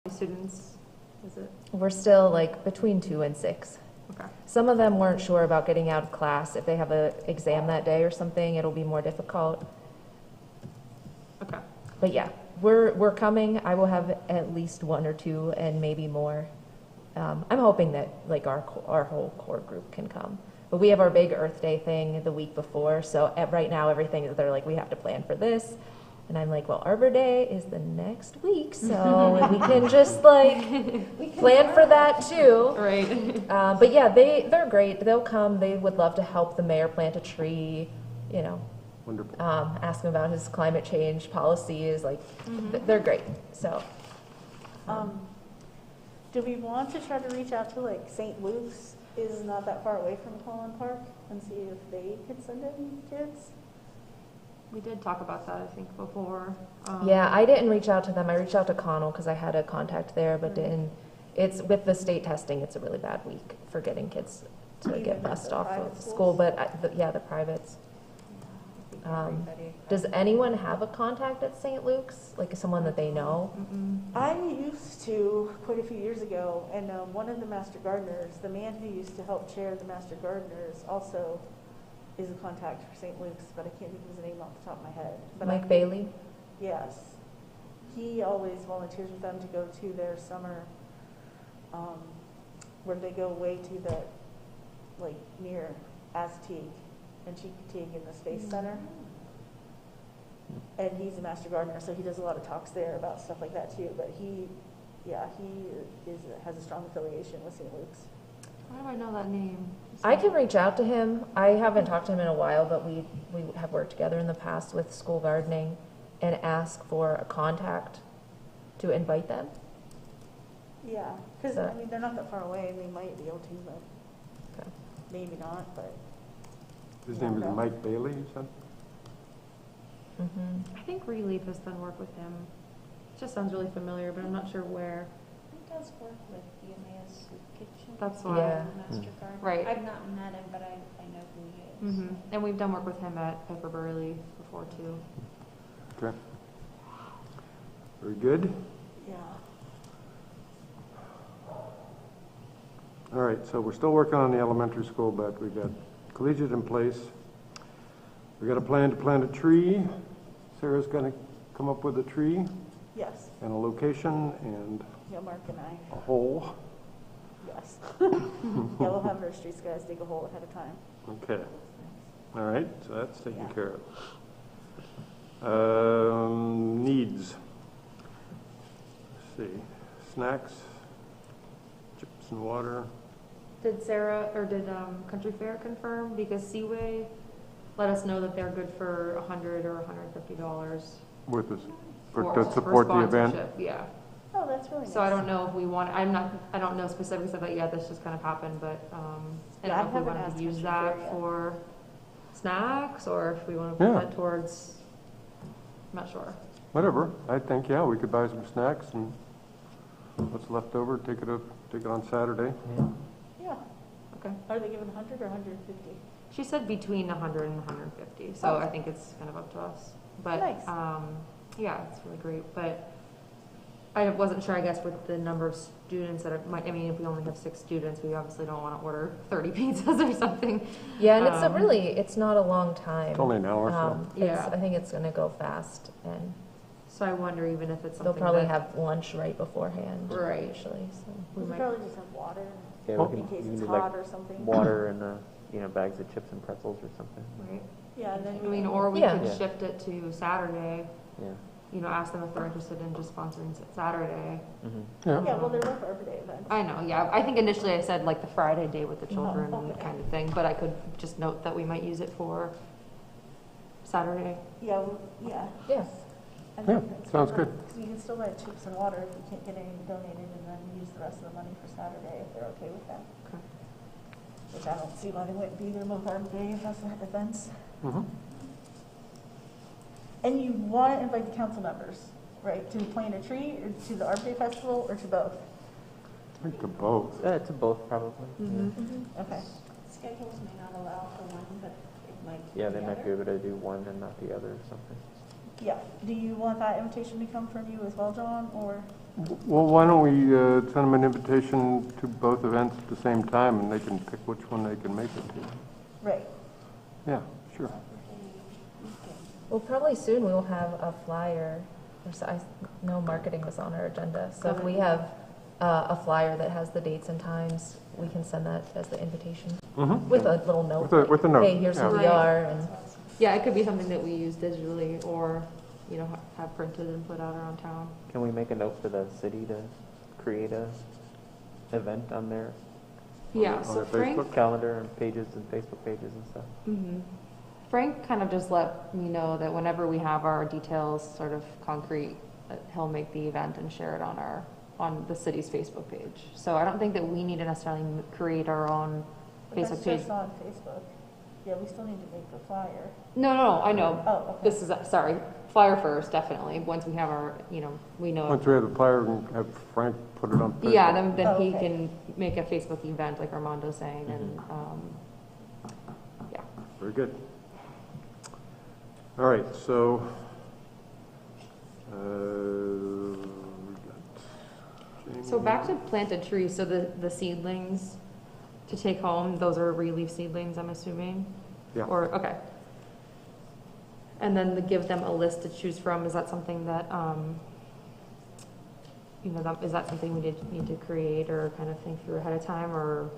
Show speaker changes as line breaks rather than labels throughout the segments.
students is it?
We're still like between 2 and 6.
Okay.
Some of them weren't sure about getting out of class. If they have an exam that day or something, it'll be more difficult.
Okay.
But yeah, we're coming. I will have at least 1 or 2 and maybe more. I'm hoping that like our whole core group can come. But we have our big Earth Day thing the week before, so right now everything they're like we have to plan for this, and I'm like, well, Arbor Day is the next week, so we can just like plan for that too.
Right.
But yeah, they're great. They'll come. They would love to help the mayor plant a tree. You know,
Wonderful.
ask him about his climate change policies. Like they're great. So.
Do we want to try to reach out to like St. Luke's is not that far away from Holland Park and see if they could send in kids?
We did talk about that, I think, before.
Yeah, I didn't reach out to them. I reached out to Connell because I had a contact there, but didn't. It's with the state testing. It's a really bad week for getting kids to
Even
get
at
bussed
the
off
private
of
schools?
school. But the privates. Does anyone have a contact at St. Luke's, like someone that they know?
I used to quite a few years ago, and one of the master gardeners, the man who used to help chair the master gardeners, also is a contact for St. Luke's, but I can't think of his name off the top of my head. But
Mike Bailey?
Yes. He always volunteers with them to go to their summer, where they go way to the, like, near Azteque and Chicoutimi in the Space Center. And he's a master gardener, so he does a lot of talks there about stuff like that too. But he has a strong affiliation with St. Luke's.
Why do I know that name?
I can reach out to him. I haven't talked to him in a while, but we have worked together in the past with school gardening and ask for a contact to invite them.
Yeah, because
So-
I mean they're not that far away, and they might be able to, but
Okay.
maybe not. But
His name is
No.
Mike Bailey, you said?
I think Relief has done work with him. It just sounds really familiar, but I'm not sure where.
He does work with the Emmaus Soup Kitchen.
That's why.
Yeah.
Master Gardener.
Right.
I've not met him, but I know who he is.
And we've done work with him at Pepper Burley before too.
Okay. Very good.
yeah,
All right, so we're still working on the elementary school, but we've got collegiate in place. We got a plan to plant a tree. Sarah's going to come up with a tree
yes,
and a location and
yeah, Mark and I,
a hole.
yes, yeah, we'll have our streets guys dig a hole ahead of time.
Okay. All right, so that's taken
Yeah.
care of. Needs. Let's see. Snacks, chips and water.
Did Sarah or did Country Fair confirm? Because Seaway let us know that they're good for $100 or $150
With us, to support the event.
sponsorship. Yeah.
Oh, that's really nice.
So I don't know if we want. I don't know specifics of that yet. This just kind of happened, but I
Yeah, I
don't know if we
haven't
wanted
asked
to use
Country
that
Fair yet.
for snacks or if we want to put
Yeah.
that towards. I'm not sure.
Whatever. I think, yeah, we could buy some snacks and what's left over, take it on Saturday.
Yeah,
Okay.
are they giving 100 or 150?
She said between 100 and 150, so I think it's kind of up to us. But
Nice.
yeah, it's really great. But I wasn't sure, I guess, with the number of students that might. I mean, if we only have 6 students, we obviously don't want to order 30 pizzas or something.
Yeah, and it's not a long time.
It's only an hour, so.
Yeah.
I think it's going to go fast, and
So I wonder even if it's
they'll
something
probably
that,
have lunch right beforehand.
Right.
Usually, so.
we
We
might.
probably just have water
Yeah,
Oh.
we
in
can,
case
you
it's
can do
hot
like
or something.
water and bags of chips and pretzels or something.
Right.
Yeah, and then
I mean, or we
Yeah.
could
Yeah.
shift it to Saturday.
Yeah.
You know, ask them if they're interested in just sponsoring Saturday.
Yeah.
Yeah, well, there were Arbor Day events.
I know, yeah. I think initially I said like the Friday day with the children
okay.
kind of thing, but I could just note that we might use it for Saturday.
Yeah, yeah.
Yeah.
I
Yeah,
think that's
sounds
fine.
good.
'Cause you can still buy chips and water if you can't get any donated, and then use the rest of the money for Saturday if they're okay with that.
Okay.
Which I don't see why they wouldn't be either with Arbor Day if that's the events.
Mhm.
And you want to invite the council members, right, to plant a tree, or to the Arbor Day Festival, or to both?
I think to both.
To both probably.
Okay.
Schedules may not allow for one, but it might.
Yeah,
for
they
the
might be
other.
able to do one and not the other or something.
Yeah. Do you want that invitation to come from you as well, John, or
Well, why don't we send them an invitation to both events at the same time, and they can pick which one they can make it to?
Right.
Yeah, sure.
Well, probably soon we will have a flyer. I know marketing was on our agenda, so if we have a flyer that has the dates and times, we can send that as the invitation with a little note.
With a note.
Hey, here's who we
Yeah.
are, and
Yeah, it could be something that we use digitally or, have printed and put out around town.
Can we make a note for the city to create a event on their
Yeah,
On
so
their
Frank,
Facebook?
calendar and pages and Facebook pages and stuff?
Frank kind of just let me know that whenever we have our details sort of concrete, that he'll make the event and share it on the city's Facebook page. So I don't think that we need to necessarily create our own
But
Facebook
that's
page.
just on Facebook. Yeah, we still need to make the flyer.
No, I know.
Oh, okay.
This is, sorry, flyer first, definitely. Once we have our, we know.
Once we have the flyer, and have Frank put it on Facebook.
Yeah, then
Oh,
he
okay.
can make a Facebook event like Armando's saying, and, yeah.
Very good. All right, so, we got
So back to planted trees, so the seedlings to take home, those are relief seedlings, I'm assuming?
Yeah.
Or, okay. And then to give them a list to choose from, is that something that, is that something we need to create or kind of think through ahead of time, or?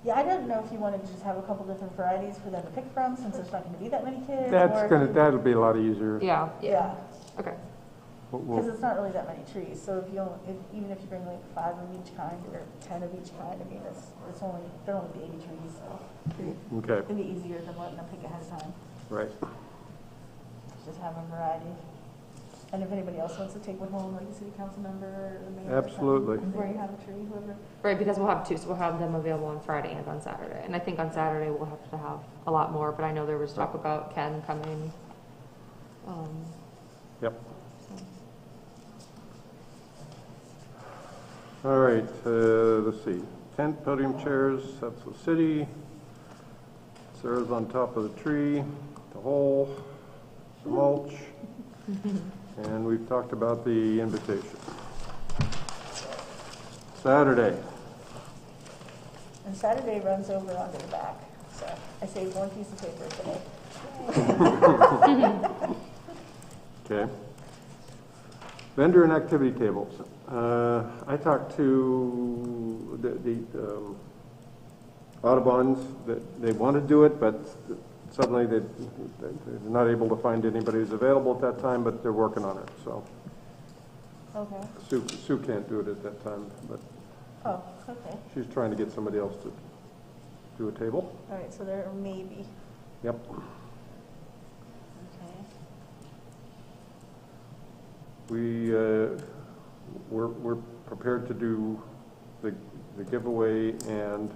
Yeah, I don't know if you wanted to just have a couple different varieties for them to pick from, since there's not gonna be that many kids. or if you-
that'll be a lot easier.
Yeah,
Yeah,
okay.
because it's not really that many trees, so if you don't, even if you bring like 5 of each kind or 10 of each kind, I mean, they're only baby trees, so
Okay,
it'd be easier than letting them pick ahead of time.
right.
Just have a variety. And if anybody else wants to take one home, like a city council member or the mayor. or something,
Absolutely.
Where you have a tree, whoever.
Right, because we'll have two, so we'll have them available on Friday and on Saturday. And I think on Saturday we'll have to have a lot more, but I know there was talk about Ken coming.
Yep.
So.
All right, let's see. Tent, podium chairs, that's the city. Sarah's on top of the tree, the hole, the mulch. And we've talked about the invitation. Saturday.
And Saturday runs over onto the back, so I saved one piece of paper today.
Okay. Vendor and activity tables. I talked to the Audubons, that they want to do it, but suddenly they're not able to find anybody who's available at that time, but they're working on it, so.
Okay.
Sue can't do it at that time, but
Oh, okay.
she's trying to get somebody else to do a table.
All right, so there may be.
Yep.
Okay.
We're prepared to do the giveaway and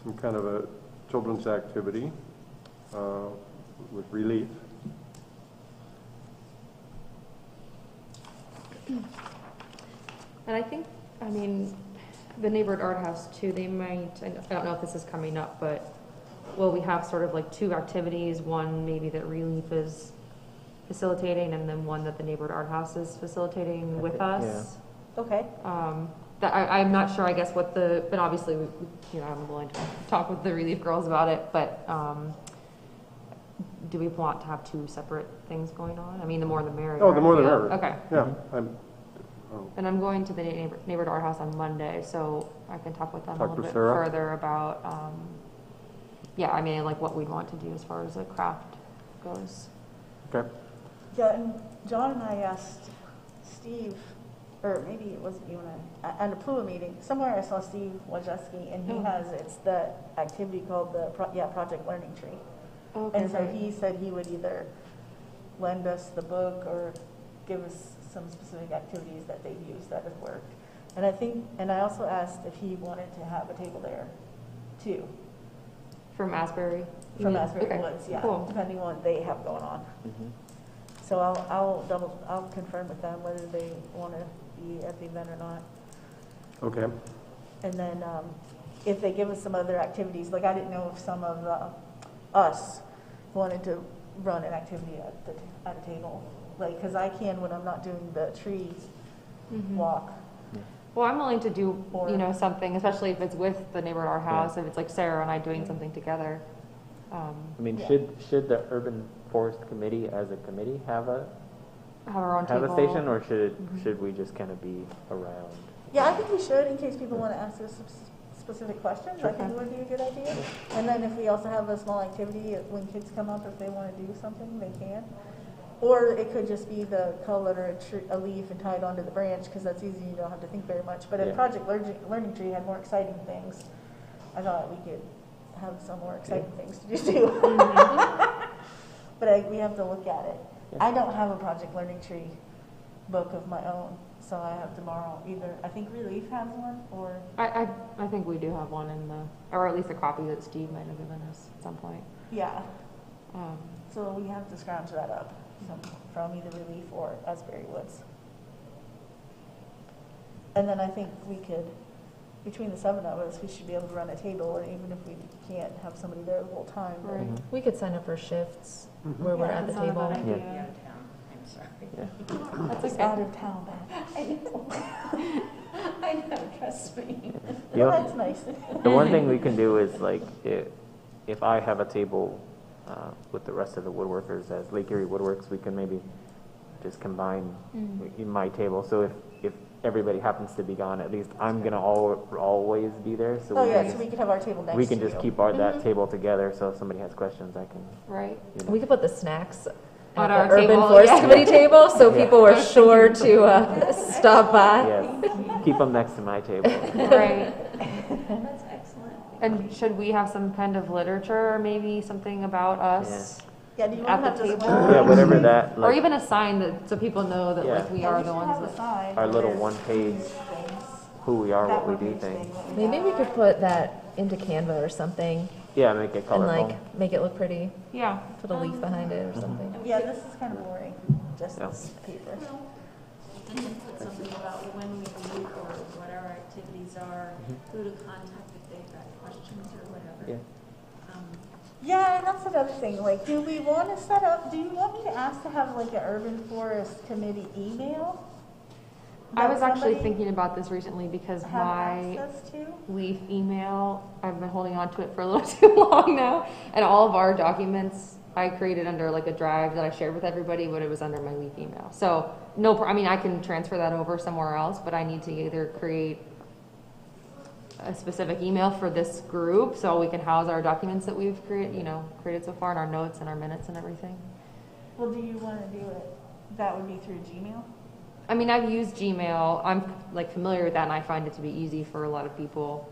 some kind of a children's activity with relief.
And I think, the neighborhood art house too, they might, I don't know if this is coming up, but will we have sort of like 2 activities, one maybe that Relief is facilitating and then one that the neighborhood art house is facilitating with us?
Okay.
That I'm not sure, I guess, what but obviously, I'm willing to talk with the Relief girls about it, but, do we want to have 2 separate things going on? The more the merrier.
Oh, the more the
Yeah,
merrier.
Okay.
Yeah,
And I'm going to the neighborhood art house on Monday, so I can talk with them a
Talk
little
to
bit
Sarah?
further about, like what we'd want to do as far as the craft goes.
okay.
Yeah, and John and I asked Steve, or maybe it wasn't you and I, at a PLUA meeting, somewhere I saw Steve Wojcicki, and he
Oh.
has, it's the activity called the Project Learning Tree.
Okay,
And so he said he would either lend us the book or give us some specific activities that they've used that have worked. And I also asked if he wanted to have a table there too,
From Asbury?
from Asbury
Okay,
Woods, yeah,
cool.
depending on what they have going on.
Mm-hmm.
So I'll confirm with them whether they want to be at the event or not.
Okay.
And then if they give us some other activities, like I didn't know if some of us wanted to run an activity at a table, like because I can when I'm not doing the tree
Mhm.
walk.
Well, I'm willing to do,
Or-
something, especially if it's with the neighbor at our house, if it's like Sarah and I doing something together.
I mean,
Yeah.
should the urban forest committee as a committee have a
Have our own table.
station, or should we just kind of be around?
Yeah, I think we should, in case people want to ask us specific questions. I think it would be a good idea. And then if we also have a small activity, when kids come up, if they want to do something, they can. Or it could just be the color a leaf and tie it onto the branch, because that's easy, you don't have to think very much. But
Yeah.
if Project Learning Tree had more exciting things, I thought we could have some more exciting things to do too. But we have to look at it.
Yeah.
I don't have a Project Learning Tree book of my own, so I have to borrow either, I think Relief has one, or,
I think we do have one or at least a copy that Steve might have given us at some point.
yeah.
Um,
So we have to scrounge that up from either Relief or Asbury Woods. And then I think we could, between the 7 of us, we should be able to run a table, and even if we can't have somebody there the whole time. but-
Right.
We could sign up for shifts
Mhm.
where we're
Yeah,
at the
It's not a
table.
bad idea.
Yeah.
I'm sorry.
Yeah.
That's
It's
okay.
out of town, Beth.
I know. I know, trust me.
Yeah.
Well, that's nice.
The one thing we can do is like, if I have a table with the rest of the woodworkers as Lake Erie Woodworks, we can maybe just combine in my table. So if everybody happens to be gone, at least I'm gonna always be there. So
Oh,
we
yeah,
can
so we could have our table next to
we
you.
can just keep that table together. So if somebody has questions, I can.
Right.
We could put the snacks
On
at
our
the Urban
table,
Forest
yeah.
Committee table, so
Yeah.
people were sure to stop by.
Yes, keep them next to my table.
Right.
That's excellent.
And should we have some kind of literature, or maybe something about us?
Yeah, do you
at
want to
the
have
table?
Yeah, whatever that,
Or
like
even a sign that, so people know that
Yeah.
like we are the ones that.
our little one-page who we are, what we do thing.
Maybe we could put that into Canva or something
Yeah, make it
and
colorful.
like make it look pretty.
Yeah.
Put a leaf behind it or something.
Yeah, this is kind of boring, just
Yeah.
this paper.
And then put something about when we meet or what our activities are, who to contact if they've got questions or whatever.
Yeah.
Yeah, and that's another thing, like, do we want to set up, do you want me to ask to have like an urban forest committee email?
I
that
was actually
somebody
thinking about this recently because
have
my
access to?
Leaf email, I've been holding on to it for a little too long now, and all of our documents I created under like a drive that I shared with everybody, but it was under my Leaf email. So I mean, I can transfer that over somewhere else, but I need to either create a specific email for this group so we can house our documents that we've created so far, and our notes and our minutes and everything.
Well, do you want to do it, that would be through Gmail?
I mean, I've used Gmail. I'm like familiar with that, and I find it to be easy for a lot of people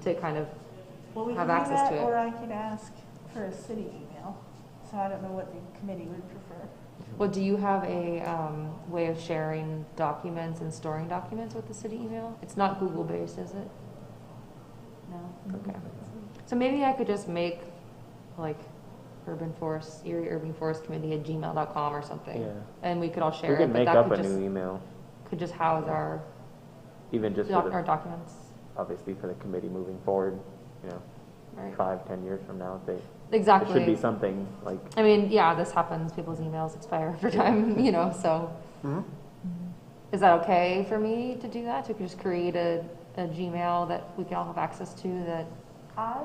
to kind of.
Well, we
Have
can do
access
that,
to it.
or I could ask for a city email, so I don't know what the committee would prefer.
Well, do you have a way of sharing documents and storing documents with the city email? It's not Google based, is it? No. Okay. So maybe I could just make like Erie Urban Forest Committee at gmail.com or something,
Yeah.
and we could all share
We
it.
can
But
make
that
up
could
a
just
new email,
house our
even just for
our
the,
documents,
obviously for the committee moving forward,
right?
5-10 years from now, they,
Exactly.
it should be something like,
I mean, yeah, this happens. People's emails expire over time, so. Is that okay for me to do that? To just create a Gmail that we can all have access to that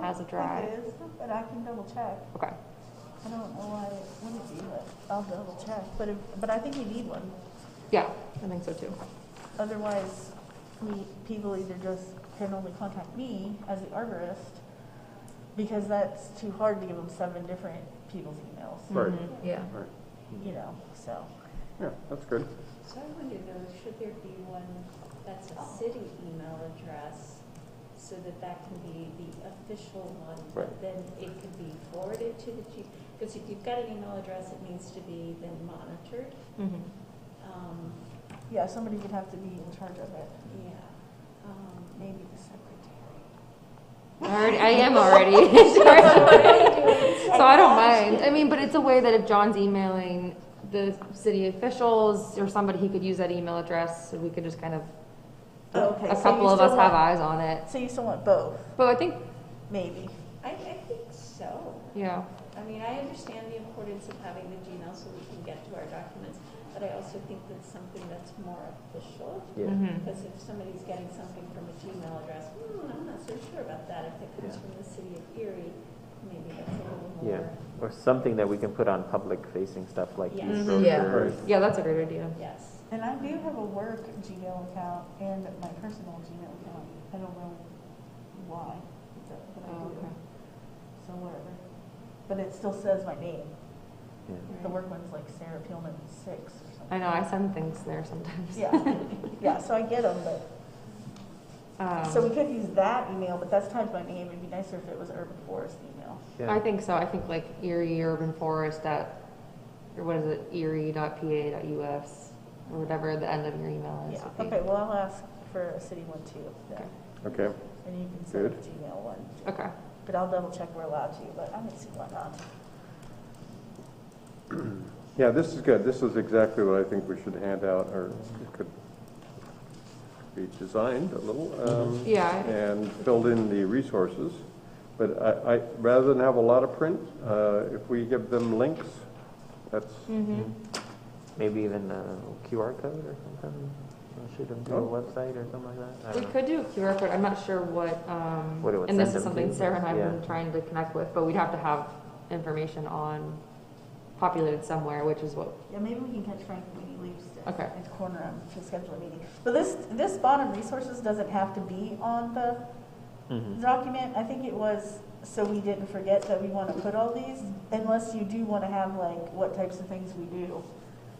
has a drive?
I think it is, but I can double check.
Okay.
I don't know why it wouldn't be, but I'll double check. But I think we need one.
Yeah, I think so too.
Otherwise, people either just can only contact me as the arborist, because that's too hard to give them 7 different people's emails.
Right.
Yeah.
Right.
So.
Yeah, that's good.
So I wonder though, should there be one that's a city email address so that can be the official one?
Right.
But then it could be forwarded to the chief, because if you've got an email address, it needs to be then monitored.
Yeah, somebody would have to be in charge of it.
Yeah.
Maybe the secretary.
I am already in charge of it. So I don't mind. I mean, but it's a way that if John's emailing the city officials or somebody, he could use that email address, so we could just kind of,
Okay,
a
so
couple
you
of
still
us have
want-
eyes on it.
So you still want both,
But I think,
maybe.
I think so.
yeah,
I mean, I understand the importance of having the Gmail so we can get to our documents, but I also think that's something that's more official.
Yeah.
Mhm.
Because if somebody's getting something from a Gmail address, I'm not so sure about that. If it comes
Yeah.
from the city of Erie, maybe that's a little more.
Yeah, or something that we can put on public-facing stuff like
Yes.
these
Mhm.
Yeah.
brochures.
Yeah, that's a great idea.
Yes.
And I do have a work Gmail account and my personal Gmail account. I don't know why, but I
Oh,
do.
okay.
So whatever. But it still says my name.
Yeah.
The work one's like Sarah Peelman 6 or something.
I know, I send things there sometimes.
Yeah, yeah, so I get them, but, so we
Um,
could use that email, but that's tied to my name. It'd be nicer if it was Urban Forest email.
Yeah.
I think so. I think like Erie Urban Forest at, or what is it, erie.pa.us, or whatever the end of your email is.
Yeah,
would be.
okay, well, I'll ask for a city one too, then.
Okay.
Okay,
And you can send a
Good.
Gmail one.
Okay.
But I'll double check we're allowed to, but I don't see why not.
yeah, this is good. This is exactly what I think we should hand out, or it could be designed a little.
Yeah.
And filled in the resources. But I, rather than have a lot of print, if we give them links, that's,
Mm-hmm.
Maybe even a QR code or something? Should them do a
Oh.
website or something like that? I
We
don't know.
could do a QR code. I'm not sure what,
What it would
and this
send
is
them
something
to,
Sarah and I have
yeah.
been trying to connect with, but we'd have to have information on populated somewhere, which is what,
Yeah, maybe we can catch Frank when he leaves
Okay.
and corner him to schedule a meeting. But this bottom resources doesn't have to be on the
Mhm.
document. I think it was so we didn't forget that we want to put all these, unless you do want to have like what types of things we do.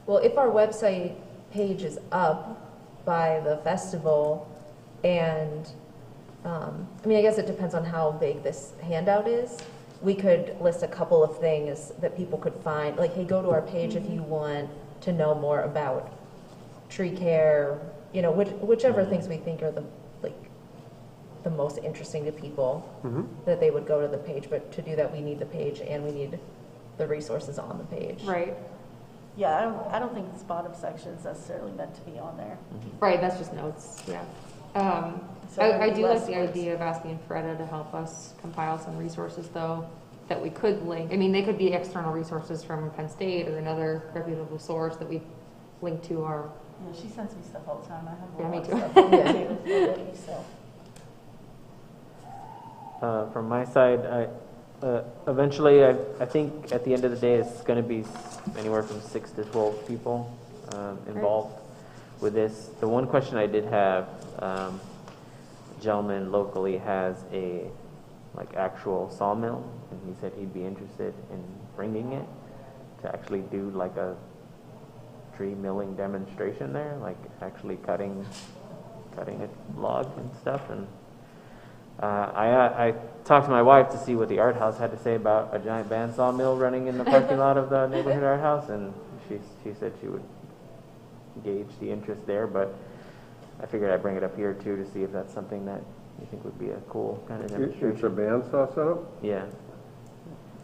Well, if our website page is up by the festival, and, I mean, I guess it depends on how big this handout is. We could list a couple of things that people could find, like, hey, go to our page if you want to know more about tree care, you know, whichever things we think are the most interesting to people, that they would go to the page. But to do that, we need the page and we need the resources on the page.
right,
Yeah, I don't think this bottom section is necessarily meant to be on there.
right, that's just notes, yeah.
So
I
there'd be
do like
less
the
words.
idea of asking Freda to help us compile some resources, though, that we could link. I mean, they could be external resources from Penn State or another reputable source that we link to our,
Yeah, she sends me stuff all the time. I have a
Yeah, me
lot of
too.
stuff on there too already, so.
From my side, eventually, I think at the end of the day, it's going to be anywhere from 6 to 12 people involved with this. The one question I did have, a gentleman locally has a actual sawmill, and he said he'd be interested in bringing it to actually do like a tree milling demonstration there, like actually cutting a log and stuff. And I talked to my wife to see what the art house had to say about a giant bandsaw mill running in the parking lot of the neighborhood art house, and she said she would gauge the interest there, but I figured I'd bring it up here too to see if that's something that you think would be a cool kind of
it's a
demonstration.
bandsaw setup?
Yeah.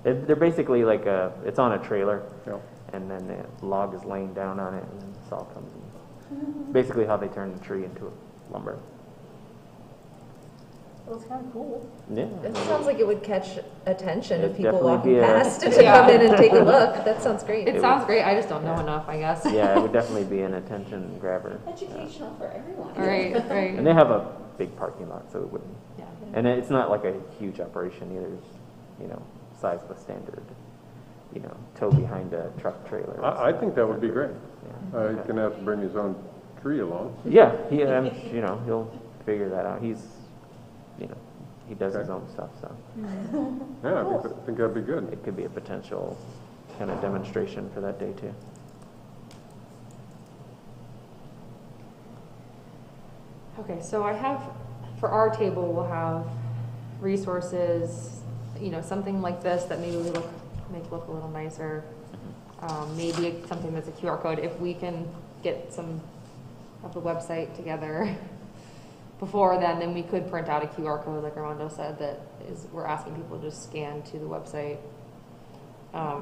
They're basically like it's on a trailer,
Yeah.
and then the log is laying down on it, and then the saw comes in. Basically how they turn the tree into lumber.
Well, it's kind of cool.
Yeah.
It sounds like it would catch attention of
It'd
people
definitely
walking
be a-
past to
Yeah.
come in and take a look. That sounds great.
it sounds great, I just don't know enough, I guess.
Yeah, it would definitely be an attention grabber.
Educational for everyone.
Right,
And
right,
they have a big parking lot, so it wouldn't.
yeah.
And it's not like a huge operation either. It's, size of a standard, tow behind a truck trailer.
I think that would be great.
Yeah.
He's gonna have to bring his own tree along.
Yeah, he'll figure that out. He's, he does his
Okay.
own stuff, so
Yeah, I think that'd be good.
it could be a potential kind of demonstration for that day too.
Okay, so I have, for our table, we'll have resources, something like this that maybe we make look a little nicer. Maybe something that's a QR code. If we can get some of the website together before then we could print out a QR code, like Armando said, we're asking people to just scan to the website.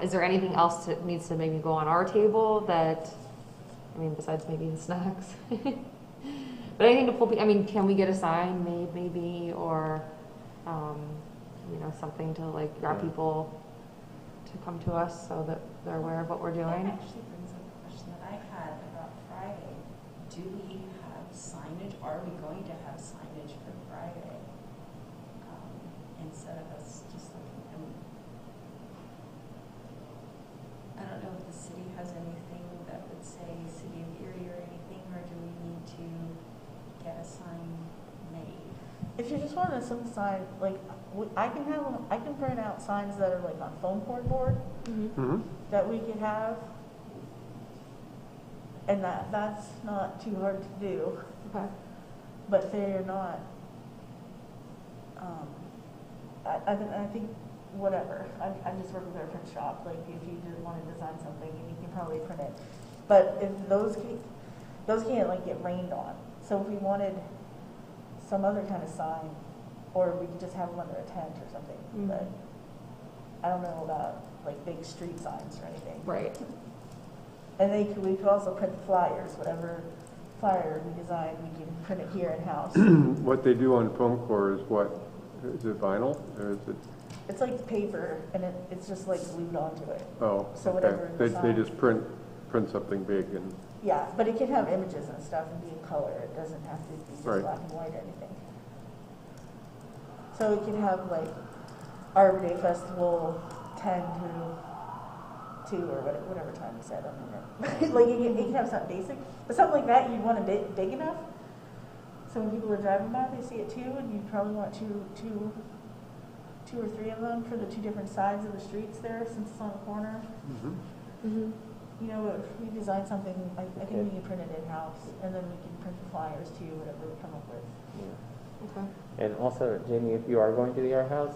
Is there anything else that needs to maybe go on our table besides maybe the snacks? But anything to pull, can we get a sign made maybe, or, something to grab people to come to us so that they're aware of what we're
That
doing?
actually brings up a question that I had. Friday, do we have signage? Are we going to have signage for Friday? Instead of us just looking, I don't know if the city has anything that would say City of Erie or anything, or do we need to get a sign made?
If you just wanted some sign, like, I can print out signs that are like on foam cord board
Mm-hmm.
that we could have. And that's not too hard to do,
Okay.
but they're not, I think, whatever. I just work with our print shop, like, if you did want to design something, you can probably print it. But if those can't like get rained on. So if we wanted some other kind of sign, or we could just have them under a tent or something,
Mhm.
but I don't know about like big street signs or anything.
Right.
And we could also print the flyers, whatever flyer we design, we can print it here in-house.
What they do on foam core is what? Is it vinyl or is it?
It's like paper, and it's just like glued onto it.
Oh,
So
okay.
whatever the
They
sign-
just print something big and,
Yeah, but it can have images and stuff and be in color. It doesn't have to be just
Right.
black and white or anything. So it can have like Arbor Day Festival 10 to 2 or whatever time you said on it. Like it can have something basic, but something like that you'd want it big enough. So when people are driving by, they see it too, and you probably want two or three of them for the two different sides of the streets there, since it's on a corner.
Mm-hmm.
You know, if we design something, I think we can print it in-house, and then we can print the flyers too, whatever we come up with.
Yeah.
Okay.
And also, Jamie, if you are going to the art house,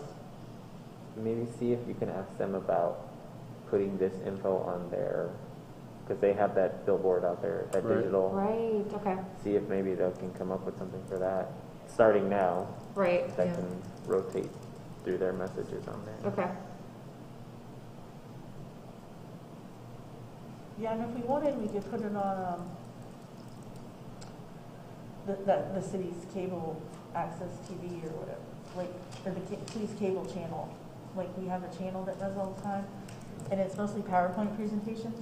maybe see if you can ask them about putting this info on there, because they have that billboard out there, that
Right.
digital.
Right, okay.
See if maybe they can come up with something for that, starting now,
Right,
that
Yeah.
can rotate through their messages on there.
okay.
Yeah, and if we wanted, we could put it on the city's cable access TV or whatever, like, or the police cable channel. Like, we have a channel that does all the time, and it's mostly PowerPoint presentations.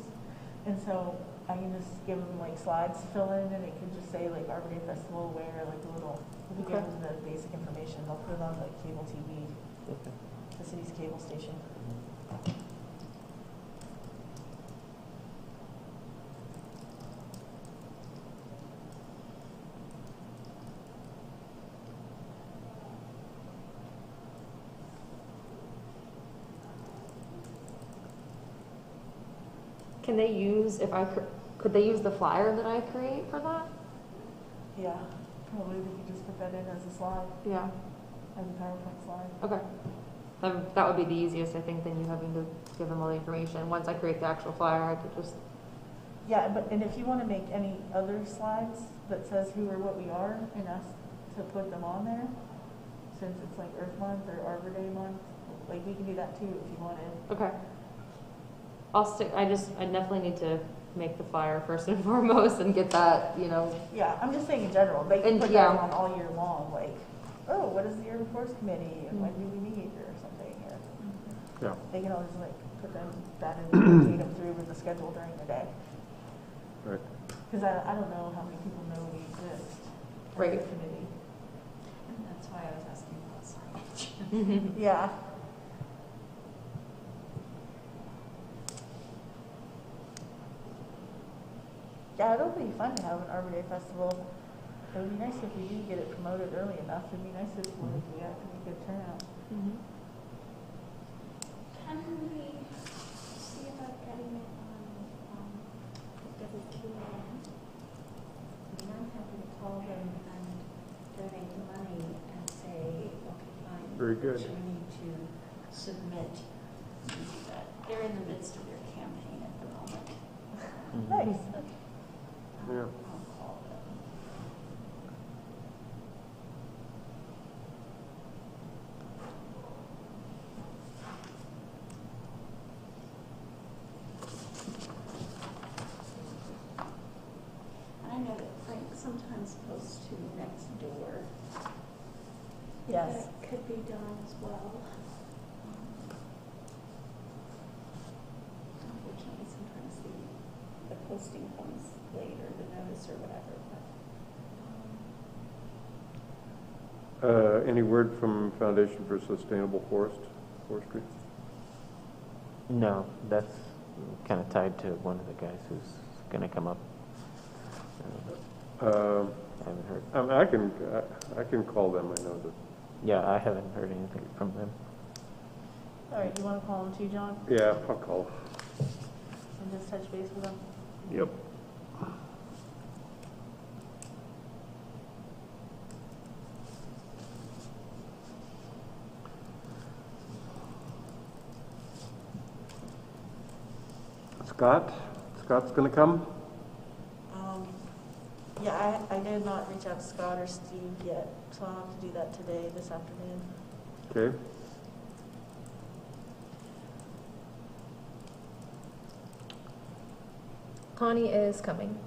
And so I can just give them like slides to fill in, and it could just say like Arbor Day Festival where, like a little, we give them the basic information. They'll put it on like cable TV,
Okay.
the city's cable station.
Can they use, could they use the flyer that I create for that?
Yeah, probably we could just put that in as a slide,
Yeah,
as a PowerPoint slide.
okay. That would be the easiest, I think, than you having to give them all the information. Once I create the actual flyer, I could just,
Yeah, and if you want to make any other slides that says who or what we are and ask to put them on there, since it's like Earth Month or Arbor Day Month, like we can do that too if you wanted.
okay. I definitely need to make the flyer first and foremost and get that,
Yeah, I'm just saying in general, they can
And,
put
yeah.
that on all year long, like, oh, what is the Urban Forest Committee and when do we meet or something, or
yeah.
they can always like put that in and rotate them through with the schedule during the day.
Right.
Because I don't know how many people know we exist as
Right.
a committee.
And that's why I was asking about signage.
Yeah. Yeah, it'll be fun to have an Arbor Day Festival. It would be nice if we do get it promoted early enough. It'd be nice if we got a pretty good turnout.
Mhm.
Can we see about getting it on WQAM? I mean, I'm happy to call them and donate the money and say, okay, fine.
Very good.
We need to submit that. They're in the midst of their campaign at the moment.
Nice.
Yeah.
I'll call them. And I know that Frank sometimes posts to next door.
Yes.
That could be done as well. Unfortunately, sometimes the posting comes
later, the notice or whatever, but.
Any word from Foundation for Sustainable Forestry?
No, that's kind of tied to one of the guys who's going to come up. I haven't heard.
I can call them. I know that.
Yeah, I haven't heard anything from them.
All right, you want to call them too, John,
Yeah, I'll call.
and just touch base with them?
Yep. Scott's gonna come?
Yeah, I did not reach out to Scott or Steve yet, so I'll have to do that today, this afternoon.
Okay.
Connie is coming,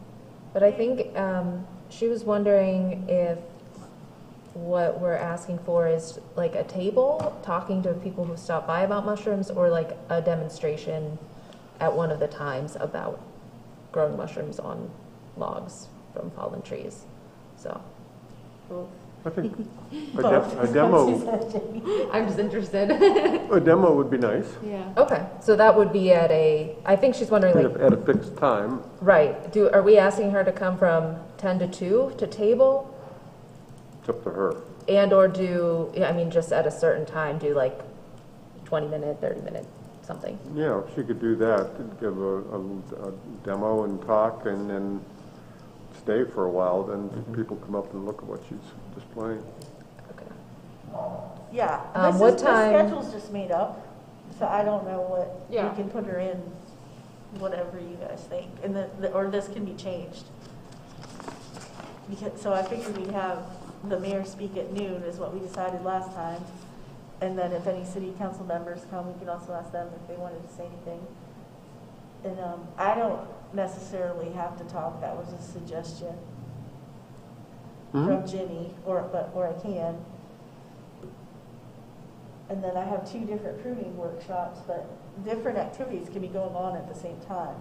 but I think she was wondering if what we're asking for is like a table talking to people who stop by about mushrooms, or like a demonstration at one of the times about growing mushrooms on logs from fallen trees. So
I think a demo,
I'm just interested.
a demo would be nice.
Yeah.
okay, so that would be at I think she's wondering like,
At a fixed time.
right, are we asking her to come from 10 to 2 to table?
It's up to her.
And or do, I mean, just at a certain time, do like 20-minute, 30-minute something.
Yeah, she could do that, give a demo and talk, and then stay for a while, then people come up and look at what she's displaying.
Okay.
Yeah,
What
the
time-
schedule's just made up, so I don't know what,
Yeah.
we can put her in, whatever you guys think, and or this can be changed. Because, so I figured we'd have the mayor speak at noon is what we decided last time, and then if any city council members come, we can also ask them if they wanted to say anything. And I don't necessarily have to talk, that was a suggestion from Ginny, or I can. And then I have 2 different pruning workshops, but different activities can be going on at the same time.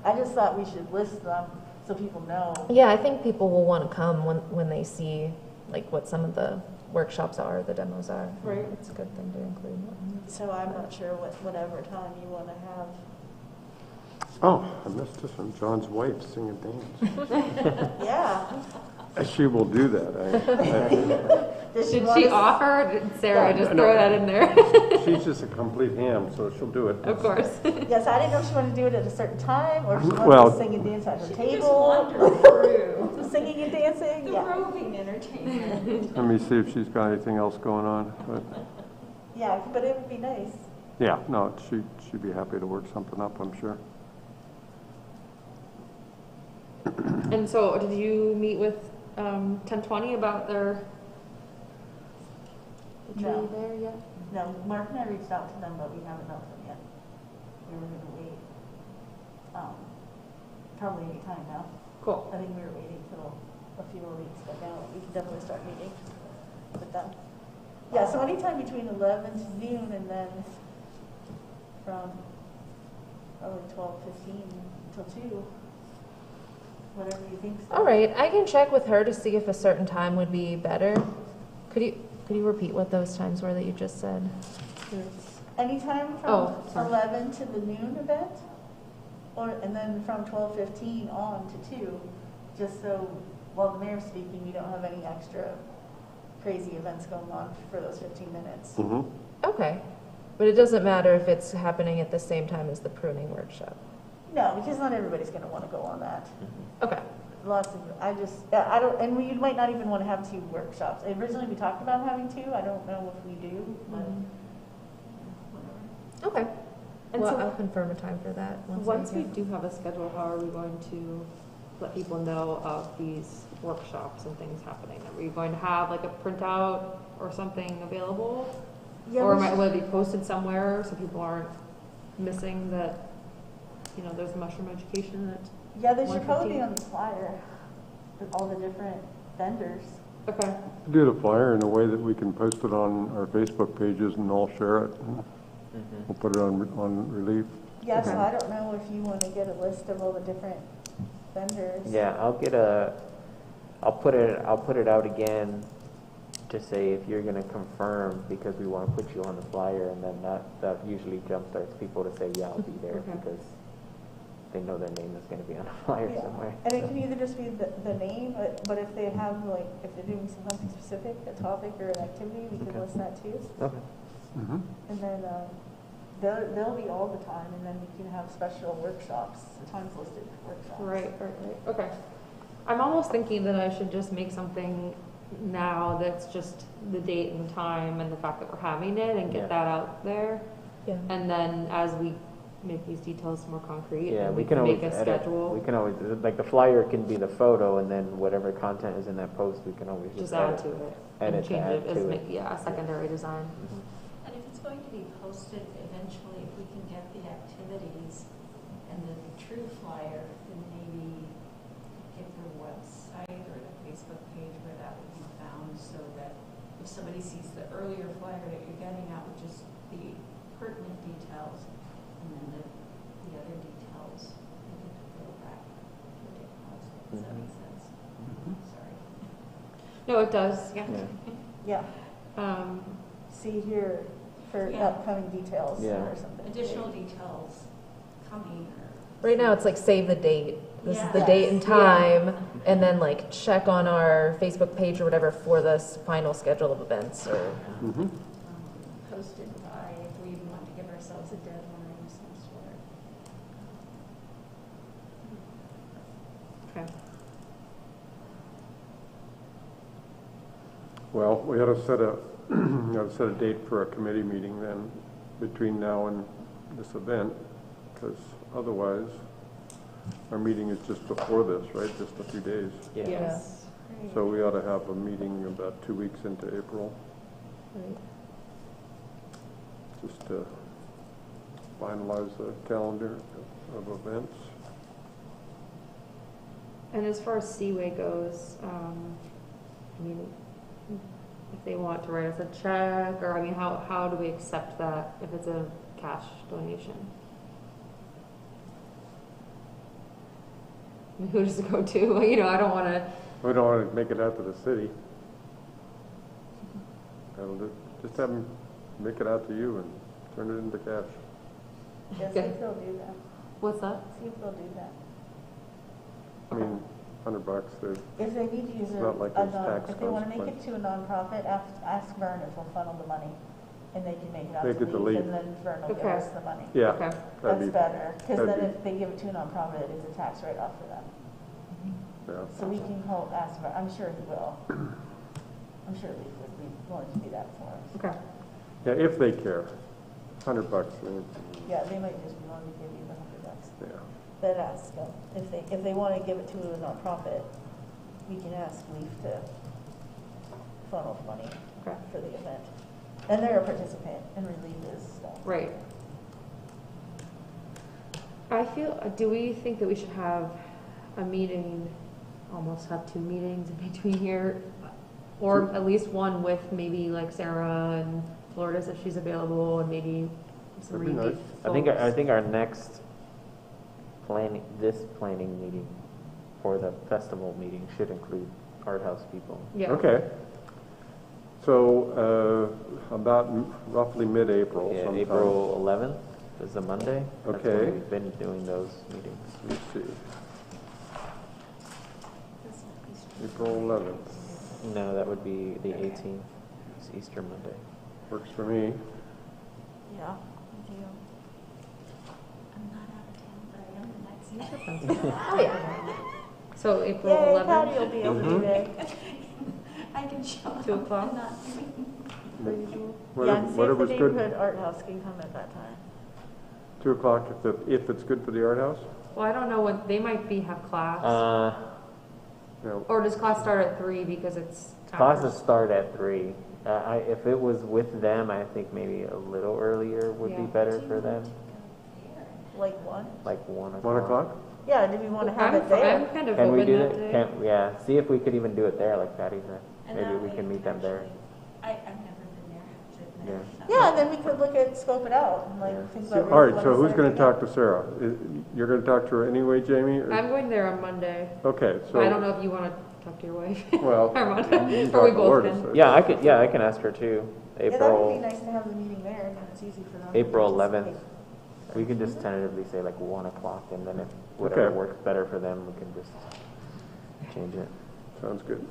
I just thought we should list them so people know.
Yeah, I think people will want to come when they see like what some of the workshops are, the demos are.
Right.
It's a good thing to include.
So I'm not sure whatever time you want to have.
Oh, I missed this one, John's wife sing and dance.
Yeah.
She will do that.
Does
Should
want
she
us-
offer? Or did Sarah just
No.
throw that in there?
She's just a complete ham, so she'll do it.
Of course.
Yes, I didn't know if she wanted to do it at a certain time, or if she wanted
Well-
to sing and dance at her
She just
table.
wandered through
Singing and dancing,
the
yeah.
roving entertainment.
Let me see if she's got anything else going on, but,
Yeah, but it would be nice.
yeah, no, she'd be happy to work something up, I'm sure.
And so, did you meet with 1020 about the tree
No.
there yet?
No, Mark and I reached out to them, but we haven't met them yet. We were gonna wait. Probably any time now.
Cool.
I think we were waiting till a few more weeks, but now we can definitely start meeting with them. Yeah, so anytime between 11 to noon, and then from probably 12:15 till 2, whatever you think.
All right, I can check with her to see if a certain time would be better. Could you repeat what those times were that you just said?
Anytime
Oh,
from
sorry.
11 to the noon event, and then from 12:15 on to 2, just so while the mayor's speaking, we don't have any extra crazy events going on for those 15 minutes.
Mm-hmm.
Okay, but it doesn't matter if it's happening at the same time as the pruning workshop.
No, because not everybody's going to want to go on that.
Okay.
Lots of, I don't, and we might not even want to have 2 workshops. Originally, we talked about having 2. I don't know if we do, but whatever.
Okay.
And
Well,
so-
I'll confirm a time for that once
Once
I
we
get-
do have a schedule, how are we going to let people know of these workshops and things happening? Are we going to have like a printout or something available?
Yeah,
Or
we
will it
should-
be posted somewhere so people aren't missing that, there's mushroom education that,
Yeah, they should probably be
1:15.
on the flyer with all the different vendors.
okay.
Do the flyer in a way that we can post it on our Facebook pages and all share it.
Mm-hmm.
We'll put it on relief.
Yeah, so
Okay.
I don't know if you want to get a list of all the different vendors.
Yeah, I'll put it out again to say if you're gonna confirm, because we wanna put you on the flyer, and then that usually jumpstarts people to say, yeah, I'll be there,
Okay.
because they know their name is gonna be on a flyer
Yeah.
somewhere.
And it can either just be the name, but if they have, like, if they're doing something specific, a topic or an activity, we can
Okay.
list that too.
Okay.
Mhm.
And then, they'll be all the time, and then we can have special workshops, times listed for workshops.
Right. Okay. I'm almost thinking that I should just make something now that's just the date and time and the fact that we're having it and
Yeah.
get that out there.
Yeah.
And then as we make these details more concrete,
Yeah,
then
we can always
make a
edit.
schedule.
We can always, like, the flyer can be the photo, and then whatever content is in that post, we can always
Just
just
add
edit.
to it.
Edit
And
to
change
add
it as,
to it.
yeah, a secondary design.
And if it's going to be posted eventually, if we can get the activities and the true flyer, then maybe get the website or the Facebook page where that would be found, so that if somebody sees the earlier flyer that you're getting out with just the pertinent details, and then the other details, they can go back to the deposit. Does that make sense? Sorry.
No, it does, yeah.
Yeah.
Yeah, see here for
Yeah.
upcoming details
Yeah.
or something.
Additional details coming or.
Right now, it's like save the date. This is the
Yeah.
date and
Yeah.
time, and then like check on our Facebook page or whatever for this final schedule of events or.
Mhm.
Posted by, if we want to give ourselves a deadline of some sort.
Okay.
Well, we had to set a date for a committee meeting then, between now and this event, because otherwise, our meeting is just before this, right, just a few days.
Yeah.
Yes.
So we ought to have a meeting about 2 weeks into April,
Right.
just to finalize the calendar of events.
And as far as Seaway goes, I mean, if they want to write us a check, or I mean, how do we accept that if it's a cash donation? I mean, who does it go to? You know, I don't want to.
We don't want to make it out to the city. Just have them make it out to you and turn it into cash.
Yeah, see if they'll do that.
What's that?
See if they'll do that.
I mean, $100, they're
If they need to use
It's not like it's tax
if they want to make
consequence.
it to a nonprofit, ask Vern if we'll funnel the money, and they can make it out
Make
to
it the
Leaf,
Leaf.
and then Vern will give
Okay.
us the money.
yeah,
Okay.
that'd
That's
be,
better, because
that'd
then
be-
if they give it to a nonprofit, it's a tax write-off for them.
yeah.
So we can ask Vern, I'm sure he will. I'm sure Leaf would be willing to do that for us.
Okay.
Yeah, if they care. $100,
Yeah, they might just be willing to give you the $100.
yeah.
Then ask them, if they want to give it to a nonprofit, we can ask Leaf to funnel the money
Okay.
for the event. And they're a participant in Relief is, so.
Right. Do we think that we should have a meeting, almost have 2 meetings in between here? Or at least one with maybe like Sarah and Lourdes if she's available, and maybe some
That'd be
Relief
nice.
I think our next planning meeting for the festival meeting should include art house people.
Yeah.
Okay. So, about roughly mid-April
Yeah,
sometime.
April 11th is a Monday. That's when
Okay.
we've been doing those meetings.
Let's see,
That's not Easter.
April 11th.
No, that would be the 18th. It's Easter Monday.
Works for me.
Yeah, me too.
I'm not out of town, but I am the next day.
Oh, yeah.
So April
Yay, Patty
11th,
will be able to be
Mhm.
there.
I can show up.
2 o'clock?
and not-
per usual.
Yeah, and see if the
Whatever's good.
neighborhood art house can come at that time.
2 o'clock if it's good for the art house?
Well, I don't know what, they might have class.
No.
Or does class start at 3 because it's
Classes
hours?
start at 3. If it was with them, I think maybe a little earlier would be
Yeah.
better for them,
Like one?
like 1 o'clock.
1 o'clock?
Yeah, do we want to have
I'm
it there?
kind of
Can we
open
do
that
that?
day.
Yeah, see if we could even do it there, like Patty said.
And
Maybe
that
we
way
can meet them there.
actually- I've never been there, I have to admit.
Yeah.
Yeah, and then we could look at, scope it out, and like, think about.
All right,
what
so
is
who's gonna
everything
talk
else.
to Sarah? You're gonna talk to her anyway, Jamie? or-
I'm going there on Monday.
Okay, so.
But I don't know if you want to talk to your wife.
Well,
Or
you
Monday.
can
Or
talk
we
to
both
Lourdes,
can.
so-
Yeah, I can ask her too.
Yeah, that would be
April,
nice to have the meeting there, and it's easy for them.
April
to
11th.
participate.
We can just tentatively say like 1 o'clock, and then if whatever
Okay.
works better for them, we can just change it.
Sounds good.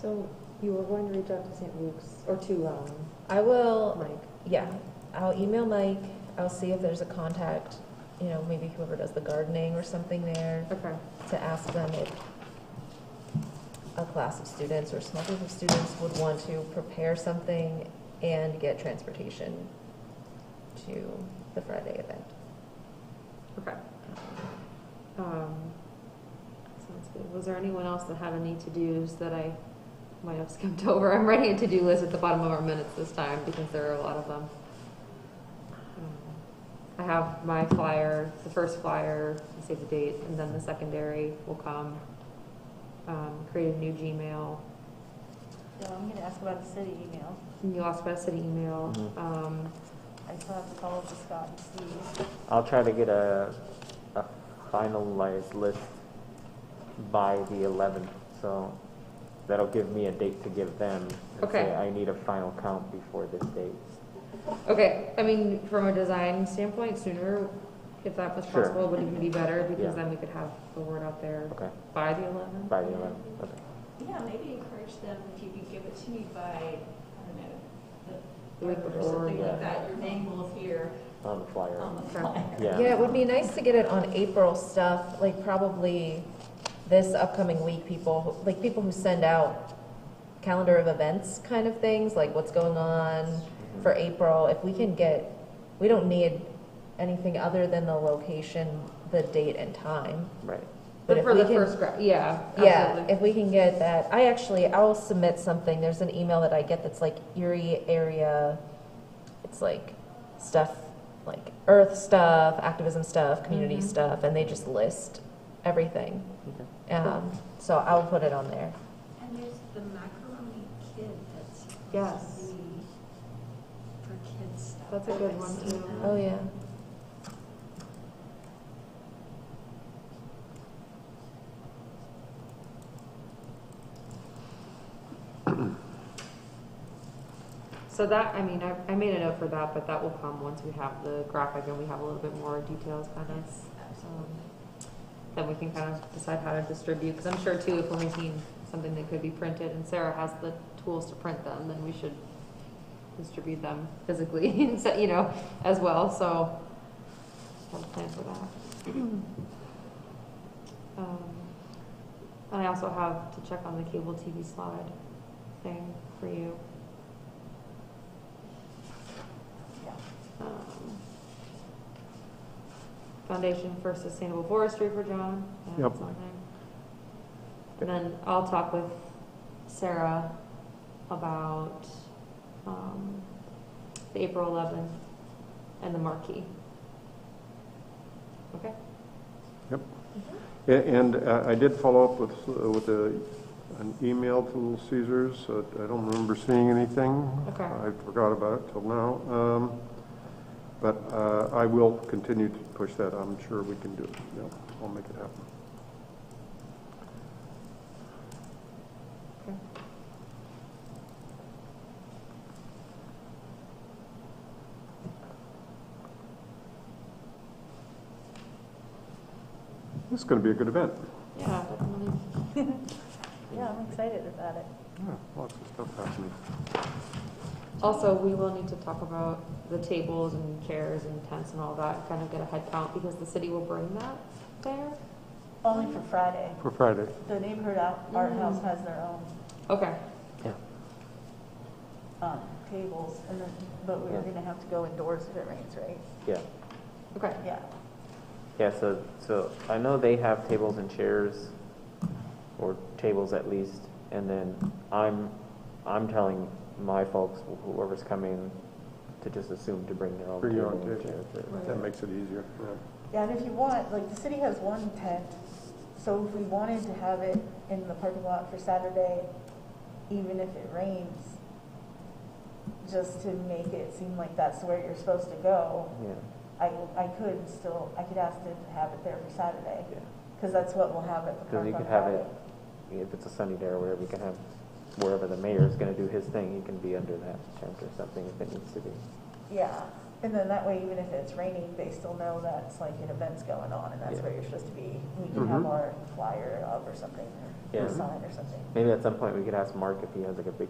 So you were going to reach out to St. Luke's, or to
I will,
Mike.
yeah, I'll email Mike, I'll see if there's a contact, you know, maybe whoever does the gardening or something there,
Okay.
to ask them if a class of students or a small group of students would want to prepare something and get transportation to the Friday event.
Okay. Sounds good. Was there anyone else that had any to-dos that I might have skipped over? I'm writing a to-do list at the bottom of our minutes this time because there are a lot of them. I have my flyer, the first flyer, save the date, and then the secondary will come. Create a new Gmail.
So I'm gonna ask about the city email.
And you asked about a city email.
Mhm.
I still have to follow up with Scott and Steve.
I'll try to get a finalized list by the 11th, so that'll give me a date to give them. And
Okay.
say I need a final count before this date.
Okay, I mean, from a design standpoint, sooner, if that was
Sure.
possible, would even be better, because
Yeah.
then we could have the word out there
Okay,
by the 11th.
by the 11th, okay.
Yeah, maybe encourage them, if you could give it to me by, I don't know,
The week
or
before,
something
yeah.
like that, your name will appear
On the flyer.
on the
Okay.
flyer.
Yeah.
Yeah, it would be nice to get it on April stuff, like probably this upcoming week, people who send out calendar of events kind of things, like what's going on for April. If we can get, we don't need anything other than the location, the date and time.
Right.
But
if
for
we
the
can-
first yeah,
Yeah,
absolutely.
if we can get that, I'll submit something, there's an email that I get that's like Erie area, it's like stuff, like earth stuff, activism stuff, community
Mhm.
stuff, and they just list everything.
Okay.
So I'll put it on there.
And there's the macaroni kid that's
Yes.
supposed to be for kids stuff.
That's a good
I've
one,
seen
too.
that.
Oh, yeah.
So that, I mean, I made a note for that, but that will come once we have the graphic and we have a little bit more details kind of. Then we can kind of decide how to distribute, because I'm sure too, if we're making something that could be printed and Sarah has the tools to print them, then we should distribute them physically, so, you know, as well, so have a plan for that. And I also have to check on the cable TV slide thing for you.
Yeah.
Foundation for Sustainable Forestry for John. Yeah,
Yep.
that's on there. And then I'll talk with Sarah about the April 11th and the marquee. Okay?
Yep. And I did follow up with an email to Little Caesars. I don't remember seeing anything.
Okay.
I forgot about it till now. But I will continue to push that. I'm sure we can do it. Yeah, I'll make it happen.
Okay.
This is going to be a good event.
Yeah, definitely.
Yeah, I'm excited about it.
Yeah, lots of stuff happening.
Also, we will need to talk about the tables and chairs and tents and all that, kind of get a head count, because the city will bring that there.
Only for Friday.
For Friday.
The neighborhood art house has their own.
Okay.
Yeah.
tables, and then, but we were
Yeah.
gonna have to go indoors if it rains, right?
Yeah.
Okay.
Yeah.
Yeah, so I know they have tables and chairs, or tables at least, and then I'm telling my folks, whoever's coming, to just assume to bring their own
Bring your
table
own
and
table.
chair.
That makes it easier, yeah.
Yeah, and if you want, like, the city has one tent, so if we wanted to have it in the parking lot for Saturday, even if it rains, just to make it seem like that's where you're supposed to go,
Yeah,
I could ask them to have it there for Saturday,
yeah.
because that's what we'll have at the
Because
park
you
on
could have
Friday.
it, if it's a sunny day or whatever, you can have, wherever the mayor's gonna do his thing, you can be under that tent or something if it needs to be.
Yeah, and then that way, even if it's raining, they still know that's like an event's going on, and that's
Yeah.
where you're supposed to be. We can have
Mhm.
our flyer up or something, or
Yeah.
a sign or something.
Maybe at some point we could ask Mark if he has like a big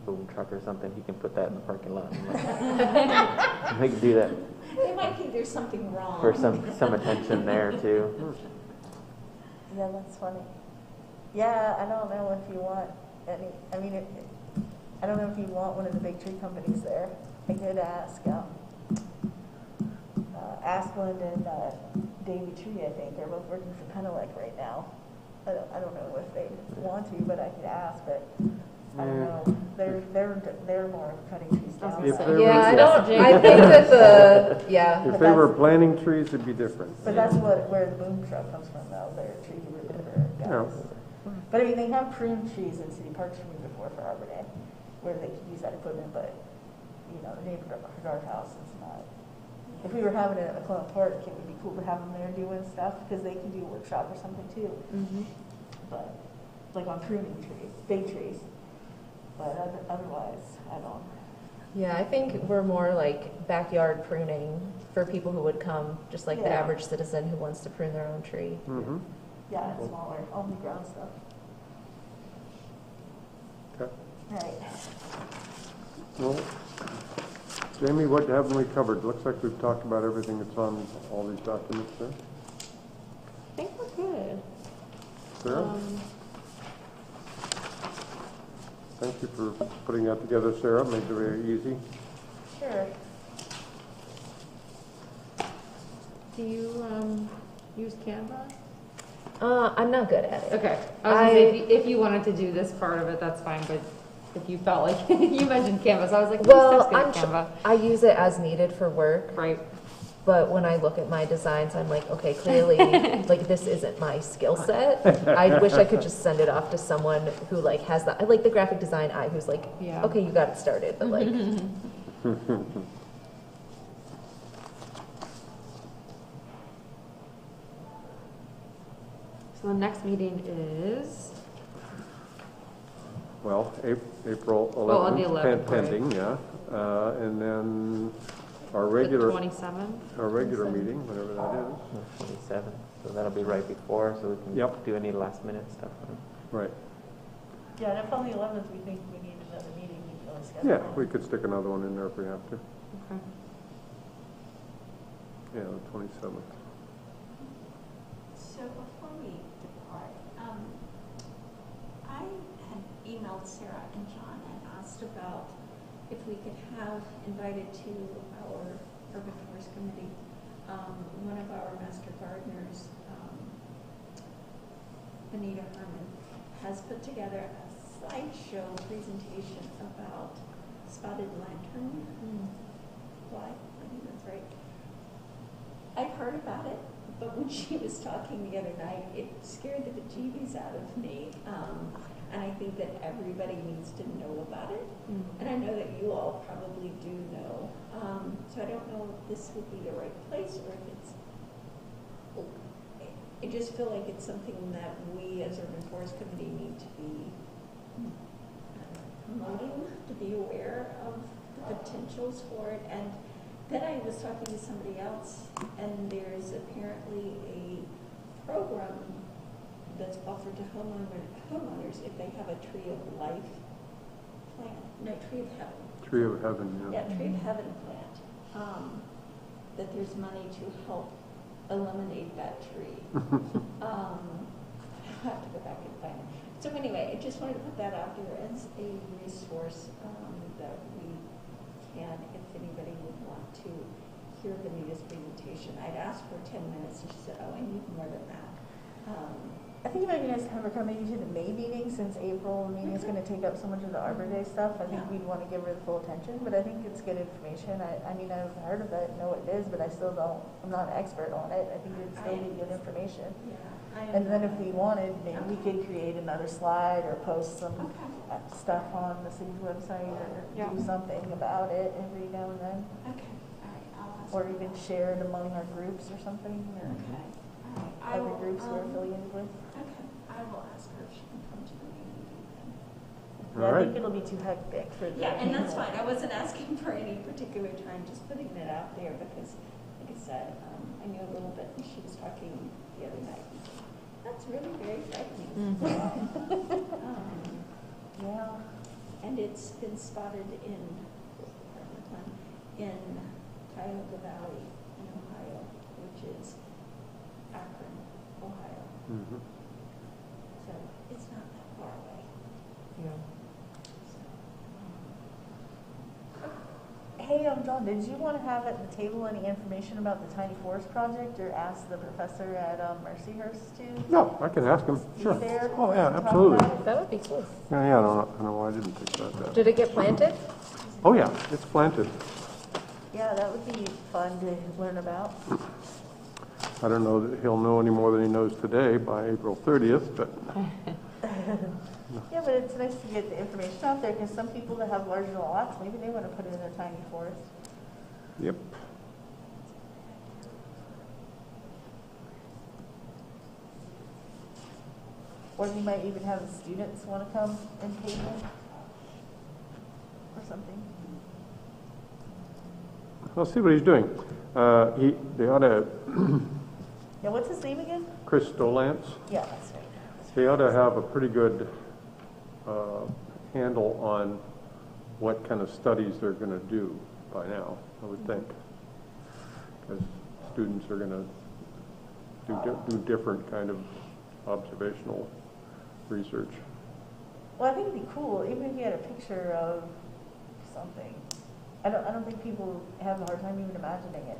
boom truck or something, he can put that in the parking lot. And we can do that
They might think there's something wrong.
for some attention there too.
Yeah, that's funny. Yeah, I don't know if you want any, I mean, I don't know if you want one of the big tree companies there. I did ask, Asplund and Davy Tree, I think, they're both working for Penelec right now. I don't know if they want to, but I could ask, but I don't know. They're more cutting trees
I was
down.
gonna
If
say,
they were-
Yeah, I
Messaging.
think that yeah.
If
But
they were
that's-
planting trees, it'd be different.
But that's where the boom truck comes from, though, they're tree remover
Yeah.
guys. But I mean, they have pruned trees in city parks for me before for Arbor Day, where they could use that equipment, but, you know, the neighborhood house is not. If we were having it at McClellan Park, it would be cool to have them there doing stuff, because they can do a workshop or something too.
Mhm.
But, like on pruning trees, big trees. But otherwise, I don't.
Yeah, I think we're more like backyard pruning for people who would come, just like the
Yeah.
average citizen who wants to prune their own tree.
Mm-hmm.
Yeah, it's smaller, only ground stuff.
Okay.
Right.
Well, Jamie, what haven't we covered? Looks like we've talked about everything that's on all these documents there.
I think we're good.
Sarah, thank you for putting that together, Sarah. Made it very easy.
Sure.
Do you use Canva?
I'm not good at it.
Okay. I was gonna say, if you wanted to do this part of it, that's fine, but if you felt like, you mentioned Canva, so I was like,
Well,
that's
I'm
good, Canva.
I use it as needed for work,
Right.
but when I look at my designs, I'm like, okay, clearly, like, this isn't my skill set. I wish I could just send it off to someone who, like, has the, I like the graphic design eye, who's like,
Yeah.
okay, you got it started, but like,
So the next meeting is,
Well, April
Oh, on the
11th,
11th, right.
pending, yeah. And then our
the
regular
27th.
meeting, whatever that is.
27, so that'll be right before, so we can
Yep.
do any last minute stuff.
Right.
Yeah, and if on the 11th we think we need another meeting, we can always schedule
Yeah,
one.
we could stick another one in there if we have to.
Okay.
Yeah, the 27th.
So before we depart, I had emailed Sarah and John and asked about if we could have invited to our Urban Forest Committee, one of our master gardeners, Anita Herman, has put together a slideshow presentation about spotted lantern fly. I think that's right. I've heard about it, but when she was talking the other night, it scared the bejeebies out of me. And I think that everybody needs to know about it. And I know that you all probably do know. So I don't know if this would be the right place or if it's, I just feel like it's something that we as Urban Forest Committee need to be promoting, to be aware of the potentials for it. And then I was talking to somebody else, and there's apparently a program that's offered to homeowners if they have a tree of life plant, no, tree of heaven.
Tree of Heaven, yeah.
Yeah, tree of heaven plant. That there's money to help eliminate that tree. I'll have to go back and find it. So anyway, I just wanted to put that out there as a resource that we can, if anybody would want to hear Benita's presentation. I'd asked for 10 minutes and she said, oh, I need more than that.
I think it might be nice to have her come maybe to the May meeting, since April meeting is going to take up so much of the Arbor Day stuff. I think
Yeah.
we'd want to give her the full attention, but I think it's good information. I mean, I've heard of it, know what it is, but I still don't, I'm not an expert on it. I think it'd still be good information.
Yeah,
And then if we wanted, maybe we could create another slide or post some
Okay.
stuff on the city's website or
Yeah.
do something about it every now and then.
Okay, all right, I'll ask.
Or even share it among our groups or something, or
Okay, all right. I
other
will,
groups we're affiliated with.
Okay, I will ask her if she can come to the meeting then.
Yeah,
All
I
right.
think it'll be too hectic for the.
Yeah, and that's fine. I wasn't asking for any particular time, just putting it out there because, like I said, I knew a little bit and she was talking the other night. That's really very frightening.
Yeah.
And it's been spotted in, pardon the pun, in Cuyahoga Valley in Ohio, which is Akron, Ohio.
Mhm.
So it's not that far away.
Yeah.
Hey, John, did you want to have at the table any information about the Tiny Forest Project, or ask the professor at Mercyhurst to
No, I can ask him,
be
sure.
there?
Oh, yeah,
to talk
absolutely.
about it?
That would be cool.
Yeah, I don't know why I didn't think about that.
Did it get planted?
Oh, yeah, it's planted.
Yeah, that would be fun to learn about.
I don't know that he'll know any more than he knows today by April 30th, but
Yeah, but it's nice to get the information out there, because some people that have larger lots, maybe they want to put it in a tiny forest.
yep.
Or you might even have the students want to come and table or something.
I'll see what he's doing. They ought to,
Yeah, what's his name again?
Chris Stolantz,
Yeah, that's right.
they ought to have a pretty good handle on what kind of studies they're going to do by now, I would think. Because students are going to do different kind of observational research.
Well, I think it'd be cool, even if you had a picture of something. I don't think people have a hard time even imagining it.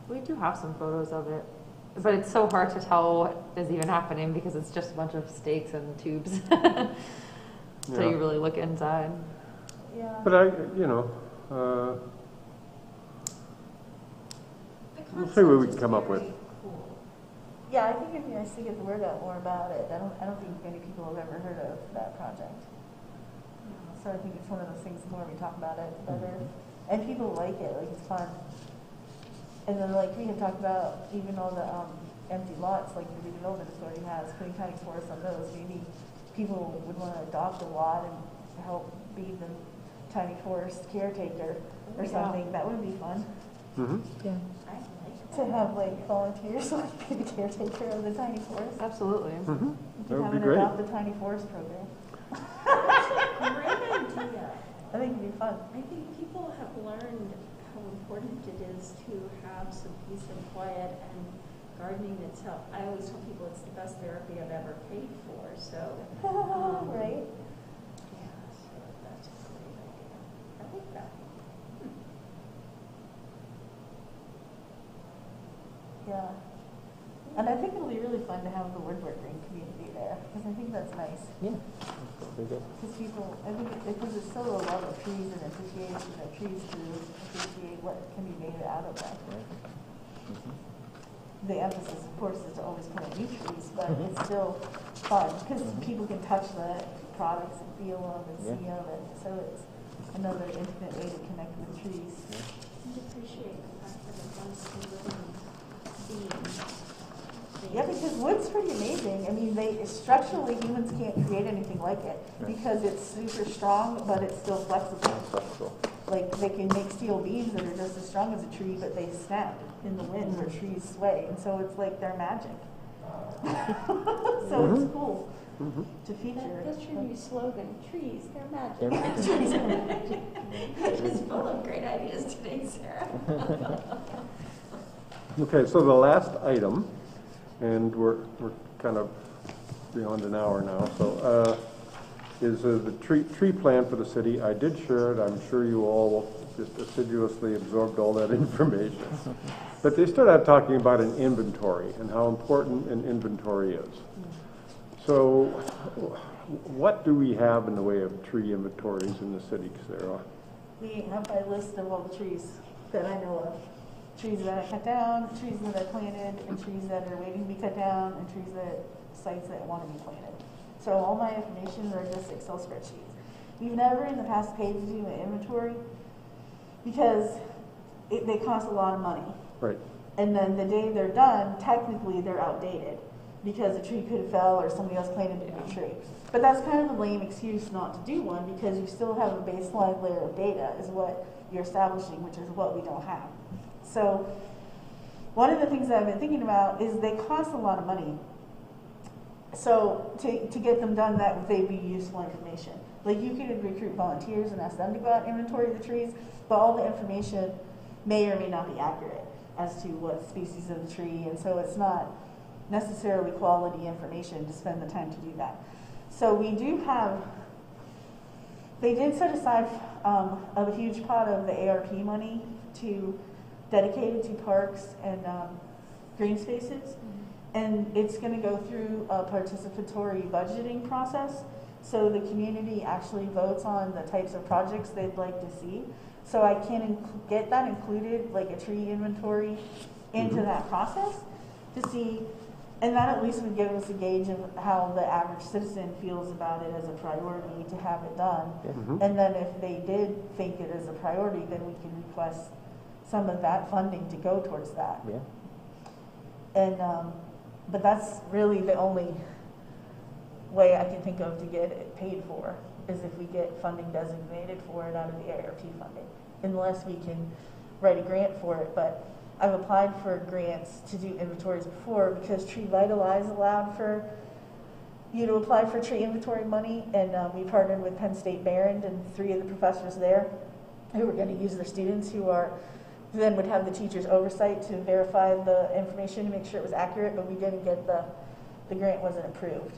We do have some photos of it, but it's so hard to tell what is even happening because it's just a bunch of stakes and tubes. So
Yeah.
you really look inside.
Yeah.
But we'll see what we can come up with.
Yeah, I think it'd be nice to get the word out more about it. I don't think many people have ever heard of that project. So I think it's one of those things, the more we talk about it, the better. And people like it, like it's fun. And then like we had talked about even all the empty lots, like the redevelopment authority has, putting tiny forests on those. Maybe people would want to adopt a lot and help be the tiny forest caretaker or something. That would be fun.
Mm-hmm.
Yeah.
To have like volunteers like be the caretaker of the tiny forest.
Absolutely.
Mm-hmm.
We
That
could
would
have
be
an
great.
adopt the tiny forest program.
Great idea.
I think it'd be fun.
I think people have learned how important it is to have some peace and quiet, and gardening itself. I always tell people it's the best therapy I've ever paid for, so.
Right?
Yeah, so that's a great idea. I like that.
Yeah. And I think it'll be really fun to have the woodworking community there, because I think that's nice.
Yeah. Very good.
Because people, I think because it's still a love of trees and appreciation of trees to appreciate what can be made out of them. The emphasis, of course, is to always plant new trees, but it's still fun because people can touch the products and feel them and see them, and so it's another intimate way to connect with trees.
And appreciate the fact that it runs to living beings.
Yeah, because wood's pretty amazing. I mean, structurally humans can't create anything like it because it's super strong, but it's still flexible.
Flexible.
Like they can make steel beams that are just as strong as a tree, but they snap in the wind where trees sway, and so it's like they're magic. So it's cool to feature.
That's your new slogan, trees, they're magic.
They're magic.
Trees are magic. You're just full of great ideas today, Sarah.
Okay, so the last item, and we're kind of beyond an hour now. So, is the tree plan for the city. I did share it. I'm sure you all just assiduously absorbed all that information. But they started out talking about an inventory and how important an inventory is. So, what do we have in the way of tree inventories in the city, Sarah?
We have my list of all the trees that I know of. Trees that I cut down, trees that I planted, and trees that are waiting to be cut down, and trees that, sites that want to be planted. So all my information are just Excel spreadsheets. We've never in the past paid to do an inventory because they cost a lot of money.
Right.
And then the day they're done, technically they're outdated because a tree could have fell or somebody else planted a new tree. But that's kind of a lame excuse not to do one because you still have a baseline layer of data is what you're establishing, which is what we don't have. So one of the things that I've been thinking about is they cost a lot of money. So to get them done, that they'd be useful information. Like you could recruit volunteers and ask them to go out and inventory the trees, but all the information may or may not be accurate as to what species of the tree, and so it's not necessarily quality information to spend the time to do that. So we do have, they did set aside a huge pot of the ARP money dedicated to parks and green spaces. And it's going to go through a participatory budgeting process. So the community actually votes on the types of projects they'd like to see. So I can get that included, like a tree inventory, into that process to see, and that at least would give us a gauge of how the average citizen feels about it as a priority to have it done. And then if they did think it is a priority, then we can request some of that funding to go towards that. And but that's really the only way I can think of to get it paid for, is if we get funding designated for it out of the ARP funding, unless we can write a grant for it. But I've applied for grants to do inventories before because Tree Vitalize allowed for you to apply for tree inventory money, and we partnered with Penn State Barron and 3 of the professors there who were going to use their students who then would have the teacher's oversight to verify the information to make sure it was accurate, but we didn't get the grant wasn't approved.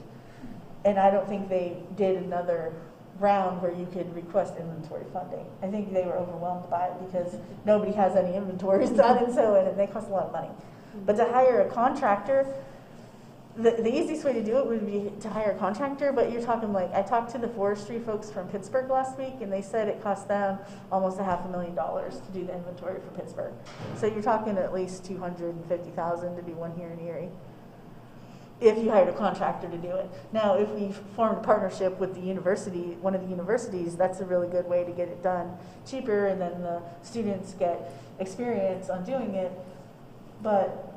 And I don't think they did another round where you could request inventory funding. I think they were overwhelmed by it because nobody has any inventories done, and they cost a lot of money. But to hire a contractor, the easiest way to do it would be to hire a contractor, but you're talking like, I talked to the forestry folks from Pittsburgh last week, and they said it cost them almost $500,000 to do the inventory for Pittsburgh. So you're talking at least $250,000 to do one here in Erie, if you hired a contractor to do it. Now, if we formed a partnership with the university, one of the universities, that's a really good way to get it done cheaper, and then the students get experience on doing it. But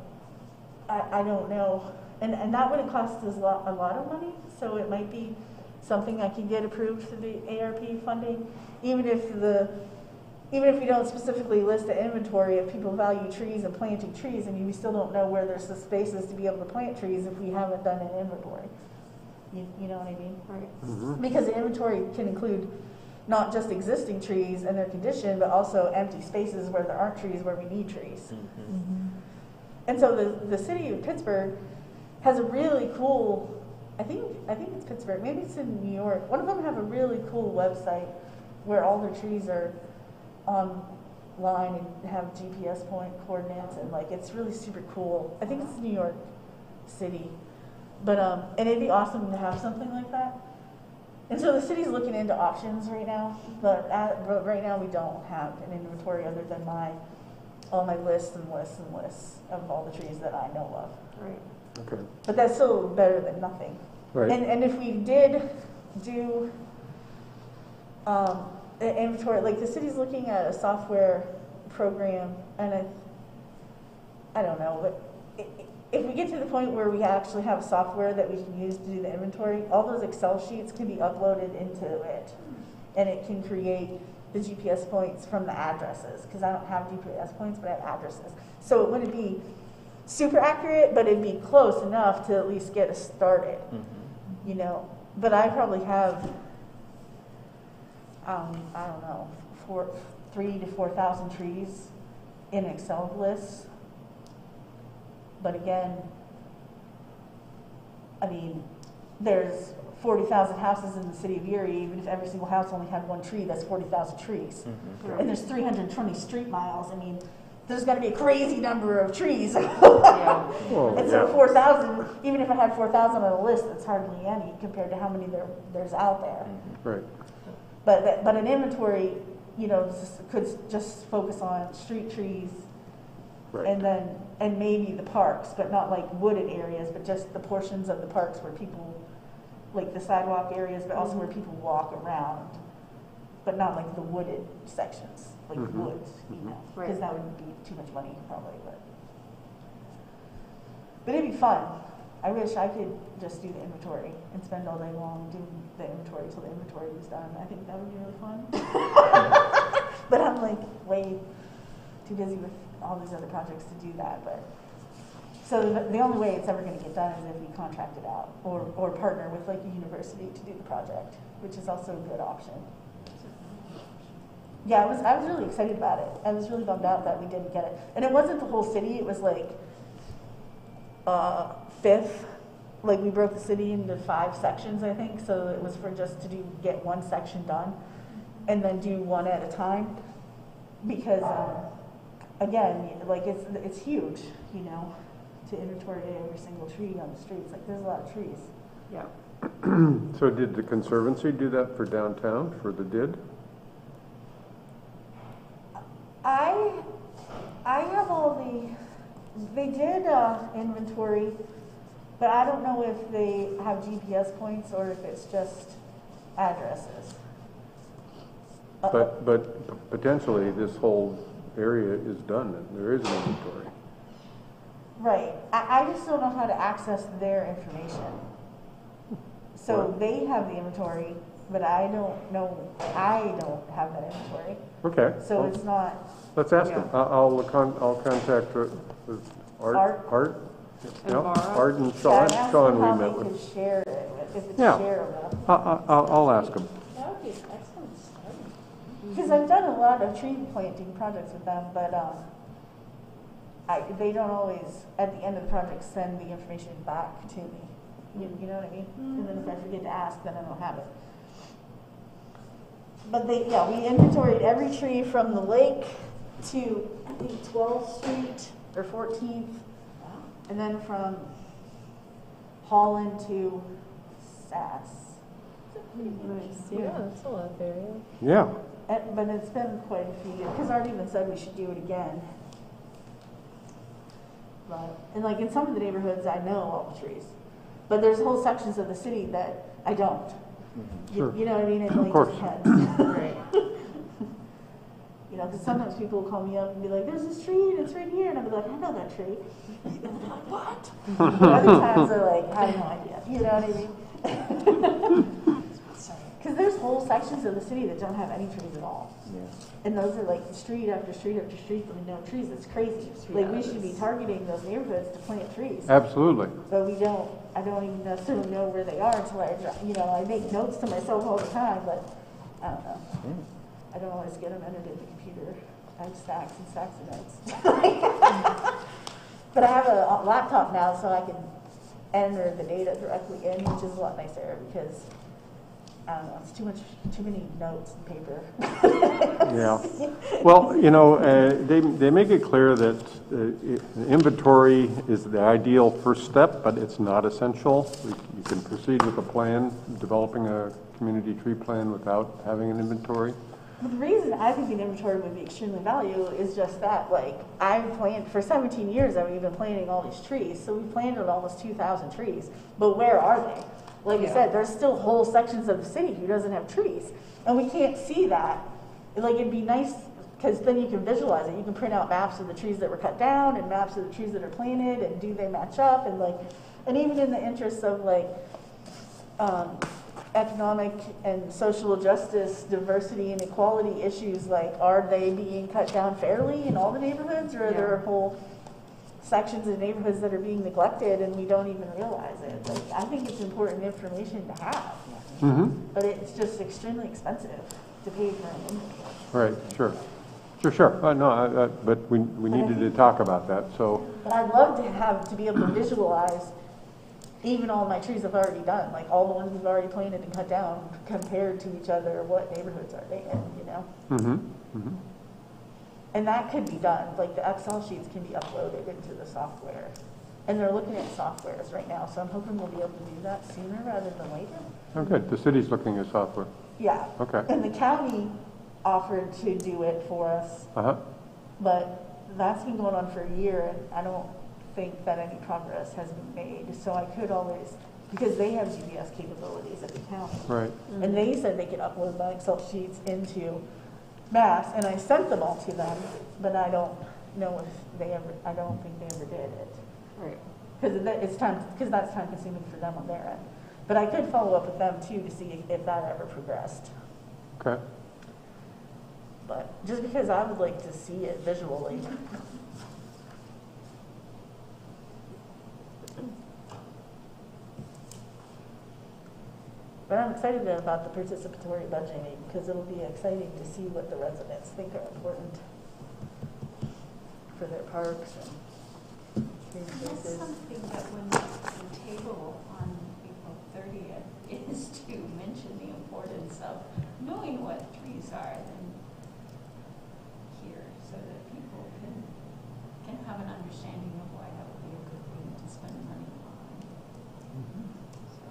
I don't know. And that wouldn't cost us a lot of money, so it might be something I can get approved for the ARP funding, even if we don't specifically list the inventory. If people value trees and planting trees, and we still don't know where there's the spaces to be able to plant trees if we haven't done an inventory. You know what I mean? Right. Because the inventory can include not just existing trees and their condition, but also empty spaces where there aren't trees, where we need trees. And so the city of Pittsburgh has a really cool, I think it's Pittsburgh, maybe it's in New York. One of them have a really cool website where all their trees are online and have GPS point coordinates, and like it's really super cool. I think it's New York City, but and it'd be awesome to have something like that. And so the city's looking into options right now, but right now we don't have an inventory other than all my lists and lists and lists of all the trees that I know of. Right.
Okay.
But that's still better than nothing.
Right.
And if we did do an inventory, like the city's looking at a software program, and I don't know, but if we get to the point where we actually have software that we can use to do the inventory, all those Excel sheets can be uploaded into it, and it can create the GPS points from the addresses, because I don't have GPS points, but I have addresses. So it wouldn't be super accurate, but it'd be close enough to at least get us started, you know. But I probably have, I don't know, 3,000 to 4,000 trees in Excel lists. But again, I mean, there's 40,000 houses in the city of Erie. Even if every single house only had one tree, that's 40,000 trees.
Mhm.
And there's 320 street miles. I mean, there's got to be a crazy number of trees.
Yeah.
Well,
And so
yeah.
4,000, even if I had 4,000 on a list, that's hardly any compared to how many there's out there.
Right.
But an inventory, you know, could just focus on street trees
Right.
and maybe the parks, but not like wooded areas, but just the portions of the parks where people, like the sidewalk areas, but also where people walk around, but not like the wooded sections, like
Mhm.
woods, you know,
Right.
because that would be too much money probably, but it'd be fun. I wish I could just do the inventory and spend all day long doing the inventory till the inventory was done. I think that would be really fun. But I'm like way too busy with all these other projects to do that. But so the only way it's ever going to get done is if we contract it out or partner with like a university to do the project, which is also a good option. Yeah, I was really excited about it. I was really bummed out that we didn't get it. And it wasn't the whole city. It was like fifth. Like we broke the city into 5 sections, I think. So it was for just to get one section done, and then do one at a time. Because again, like it's huge, you know, to inventory every single tree on the streets. Like there's a lot of trees.
Yeah.
So did the Conservancy do that for downtown, for the DID?
I have they did inventory, but I don't know if they have GPS points or if it's just addresses.
But potentially this whole area is done, and there is an inventory.
Right. I just don't know how to access their information. So
Right.
they have the inventory, but I don't know. I don't have that inventory.
Okay.
So
well,
it's not.
let's ask
Yeah.
them. I'll contact with Art.
Art?
And
Yeah,
Mara?
Art and
Yeah,
Sean.
and ask
Sean
them how
we
they
met
can
with.
share it, if it's
Yeah.
shareable.
I'll ask them.
That would be an excellent starting.
Because I've done a lot of tree planting projects with them, but they don't always, at the end of the project, send the information back to me. You know what I mean? And then if I forget to ask, then I don't have it. But we inventoried every tree from the lake to, I think, 12th Street or 14th, and then from Holland to Sass.
Nice.
Yeah,
Yeah.
that's a lot of area.
Yeah.
But it's been quite a few years, because Art even said we should do it again. But, and like in some of the neighborhoods, I know all the trees. But there's whole sections of the city that I don't.
Sure.
You know what I mean? It
Of
like
course.
just depends.
Right.
You know, because sometimes people will call me up and be like, there's this tree and it's right here. And I'll be like, I know that tree. And they're like, what? But other times they're like, I have no idea. You know what I mean? Because there's whole sections of the city that don't have any trees at all.
Yeah.
And those are like street after street after street with no trees. It's crazy. Like we should be targeting those neighborhoods to plant trees.
Absolutely.
But we don't, I don't even necessarily know where they are until I make notes to myself all the time, but I don't know. I don't always get them entered in the computer. I have stacks and stacks of notes. But I have a laptop now, so I can enter the data directly in, which is a lot nicer because, I don't know, it's too many notes and paper.
Yeah. Well, you know, they make it clear that inventory is the ideal first step, but it's not essential. You can proceed with a plan, developing a community tree plan without having an inventory.
But the reason I think an inventory would be extremely valuable is just that, like, I've planted, for 17 years I've been planting all these trees, so we planted almost 2,000 trees, but where are they? Like I said, there's still whole sections of the city who doesn't have trees, and we can't see that. Like, it'd be nice, because then you can visualize it. You can print out maps of the trees that were cut down and maps of the trees that are planted, and do they match up, and like, and even in the interests of like, economic and social justice, diversity and equality issues, like, are they being cut down fairly in all the neighborhoods, or are there whole sections of neighborhoods that are being neglected and we don't even realize it? Like, I think it's important information to have,
Mm-hmm.
but it's just extremely expensive to pay for an inventory.
Right, sure. Sure. No, but we needed to talk about that, so.
But I'd love to be able to visualize even all my trees I've already done, like all the ones we've already planted and cut down, compared to each other, what neighborhoods are they in, you know? And that could be done, like the Excel sheets can be uploaded into the software. And they're looking at softwares right now, so I'm hoping we'll be able to do that sooner rather than later.
Oh, good. The city's looking at software.
Yeah.
Okay.
And the county offered to do it for us,
Uh-huh.
but that's been going on for a year, and I don't think that any progress has been made. So I could always, because they have GPS capabilities at the county.
Right.
And they said they could upload my Excel sheets into Mass, and I sent them all to them, but I don't know if they ever, I don't think they ever did it.
Right.
Because that's time consuming for them on their end. But I could follow up with them too to see if that ever progressed.
Okay.
But just because I would like to see it visually. But I'm excited about the participatory budgeting because it'll be exciting to see what the residents think are important for their parks and green
That's
spaces.
something that when the table on April 30th is to mention the importance of knowing what trees are and here so that people can have an understanding of why that would be a good thing to spend money on. So,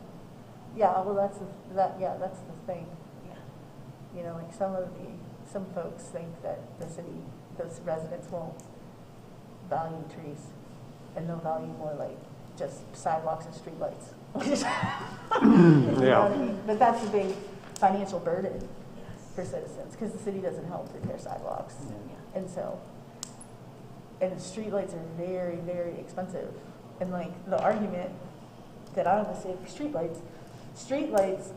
Yeah, well, that's the thing.
yeah.
You know, like some folks think that those residents won't value trees, and they'll value more like just sidewalks and streetlights. You know what I mean? But that's a big financial burden for citizens because the city doesn't help repair sidewalks, and so streetlights are very, very expensive. And like the argument that I always say for streetlights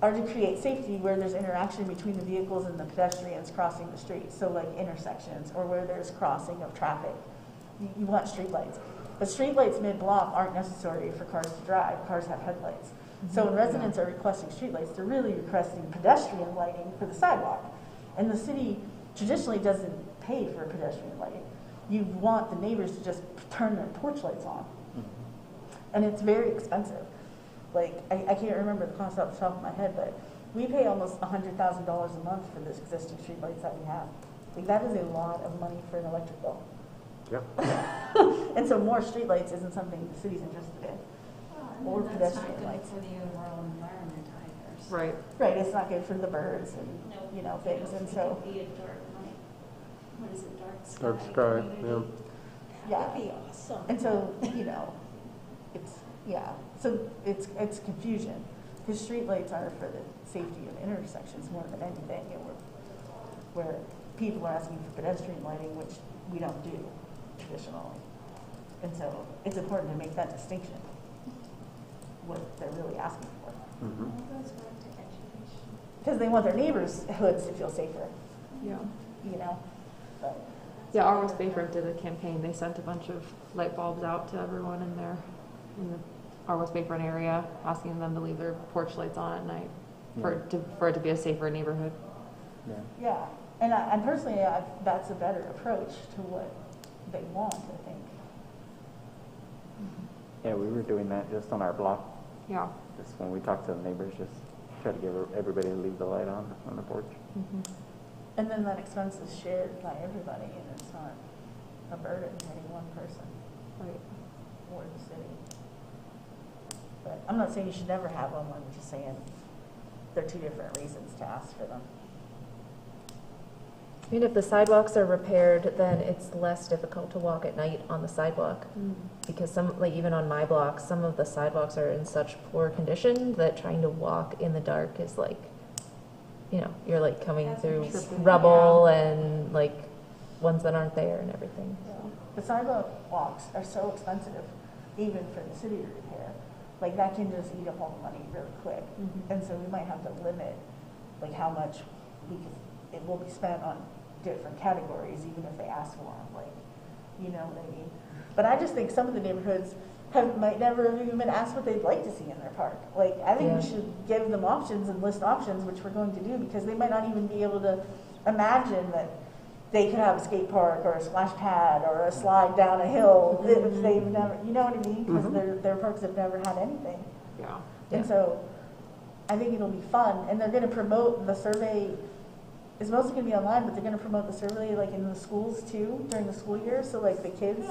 are to create safety where there's interaction between the vehicles and the pedestrians crossing the street. So like intersections or where there's crossing of traffic. You want streetlights. But streetlights mid-block aren't necessary for cars to drive. Cars have headlights. So when residents are requesting streetlights, they're really requesting pedestrian lighting for the sidewalk. And the city traditionally doesn't pay for pedestrian lighting. You want the neighbors to just turn their porch lights on. And it's very expensive. Like, I can't remember the cost off the top of my head, but we pay almost $100,000 a month for the existing streetlights that we have. Like, that is a lot of money for an electric bill.
Yep.
And so more streetlights isn't something the city's interested in.
Well,
Or
and that's
pedestrian
not good
lights.
for the overall environment either. So
Right.
Right, it's not good for the birds and,
No,
you know, things, and so,
It could be a dark night. What is it, dark sky?
Dark sky,
community?
yeah.
That'd be awesome.
And so, you know, so it's confusion. Because streetlights are for the safety of intersections more than anything, and where people are asking for pedestrian lighting, which we don't do traditionally. And so it's important to make that distinction, what they're really asking for.
All goes back to education.
Because they want their neighbors' hoods to feel safer,
Yeah.
you know? But
Yeah, our West Bayfront did a campaign. They sent a bunch of light bulbs out to everyone in the our West Bayfront area, asking them to leave their porch lights on at night for it to be a safer neighborhood.
yeah, and personally, that's a better approach to what they want, I think.
Yeah, we were doing that just on our block.
Yeah.
Just when we talk to the neighbors, just try to get everybody to leave the light on the porch.
And then that expense is shared by everybody, and it's not a burden to any one person
Right.
or the city. But I'm not saying you should never have them, I'm just saying there are two different reasons to ask for them.
I mean, if the sidewalks are repaired, then it's less difficult to walk at night on the sidewalk. Because some, like even on my block, some of the sidewalks are in such poor condition that trying to walk in the dark is like, you know, you're like coming through rubble and like ones that aren't there and everything.
The sidewalk walks are so expensive, even for the city to repair. Like that can just eat up all the money really quick. And so we might have to limit like how much it will be spent on different categories, even if they ask for them, like, you know what I mean? But I just think some of the neighborhoods might never have even been asked what they'd like to see in their park. Like, I think we should give them options and list options, which we're going to do, because they might not even be able to imagine that they could have a skate park or a splash pad or a slide down a hill if they've never, you know what I mean? Because their parks have never had anything.
Yeah.
And so I think it'll be fun. And they're going to promote the survey. It's mostly going to be online, but they're going to promote the survey like in the schools too during the school year. So like the kids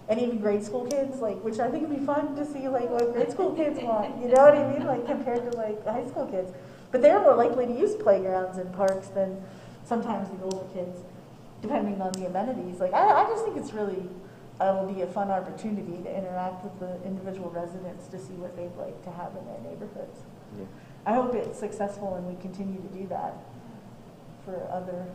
and even grade school kids, like, which I think would be fun to see like what grade school kids want. You know what I mean? Like compared to like high school kids. But they're more likely to use playgrounds and parks than sometimes the older kids, depending on the amenities. Like I just think it's really will be a fun opportunity to interact with the individual residents to see what they'd like to have in their neighborhoods.
Yeah.
I hope it's successful and we continue to do that for other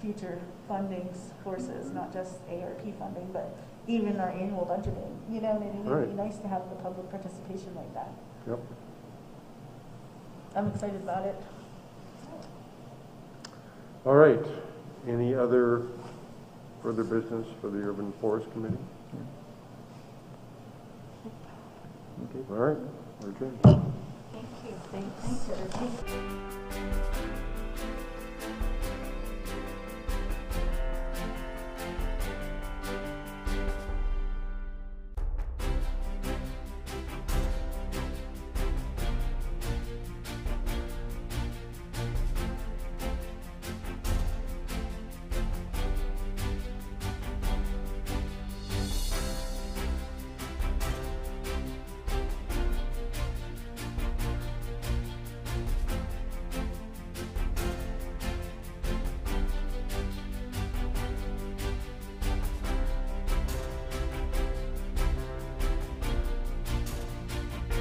future funding sources, not just ARP funding, but even our annual budgeting. You know what I mean? It'd be nice to have the public participation like that.
Yep.
I'm excited about it.
All right. Any other further business for the Urban Forest Committee?
Okay.
All right. We're adjourned.
Thank you.
Thanks.
Thanks.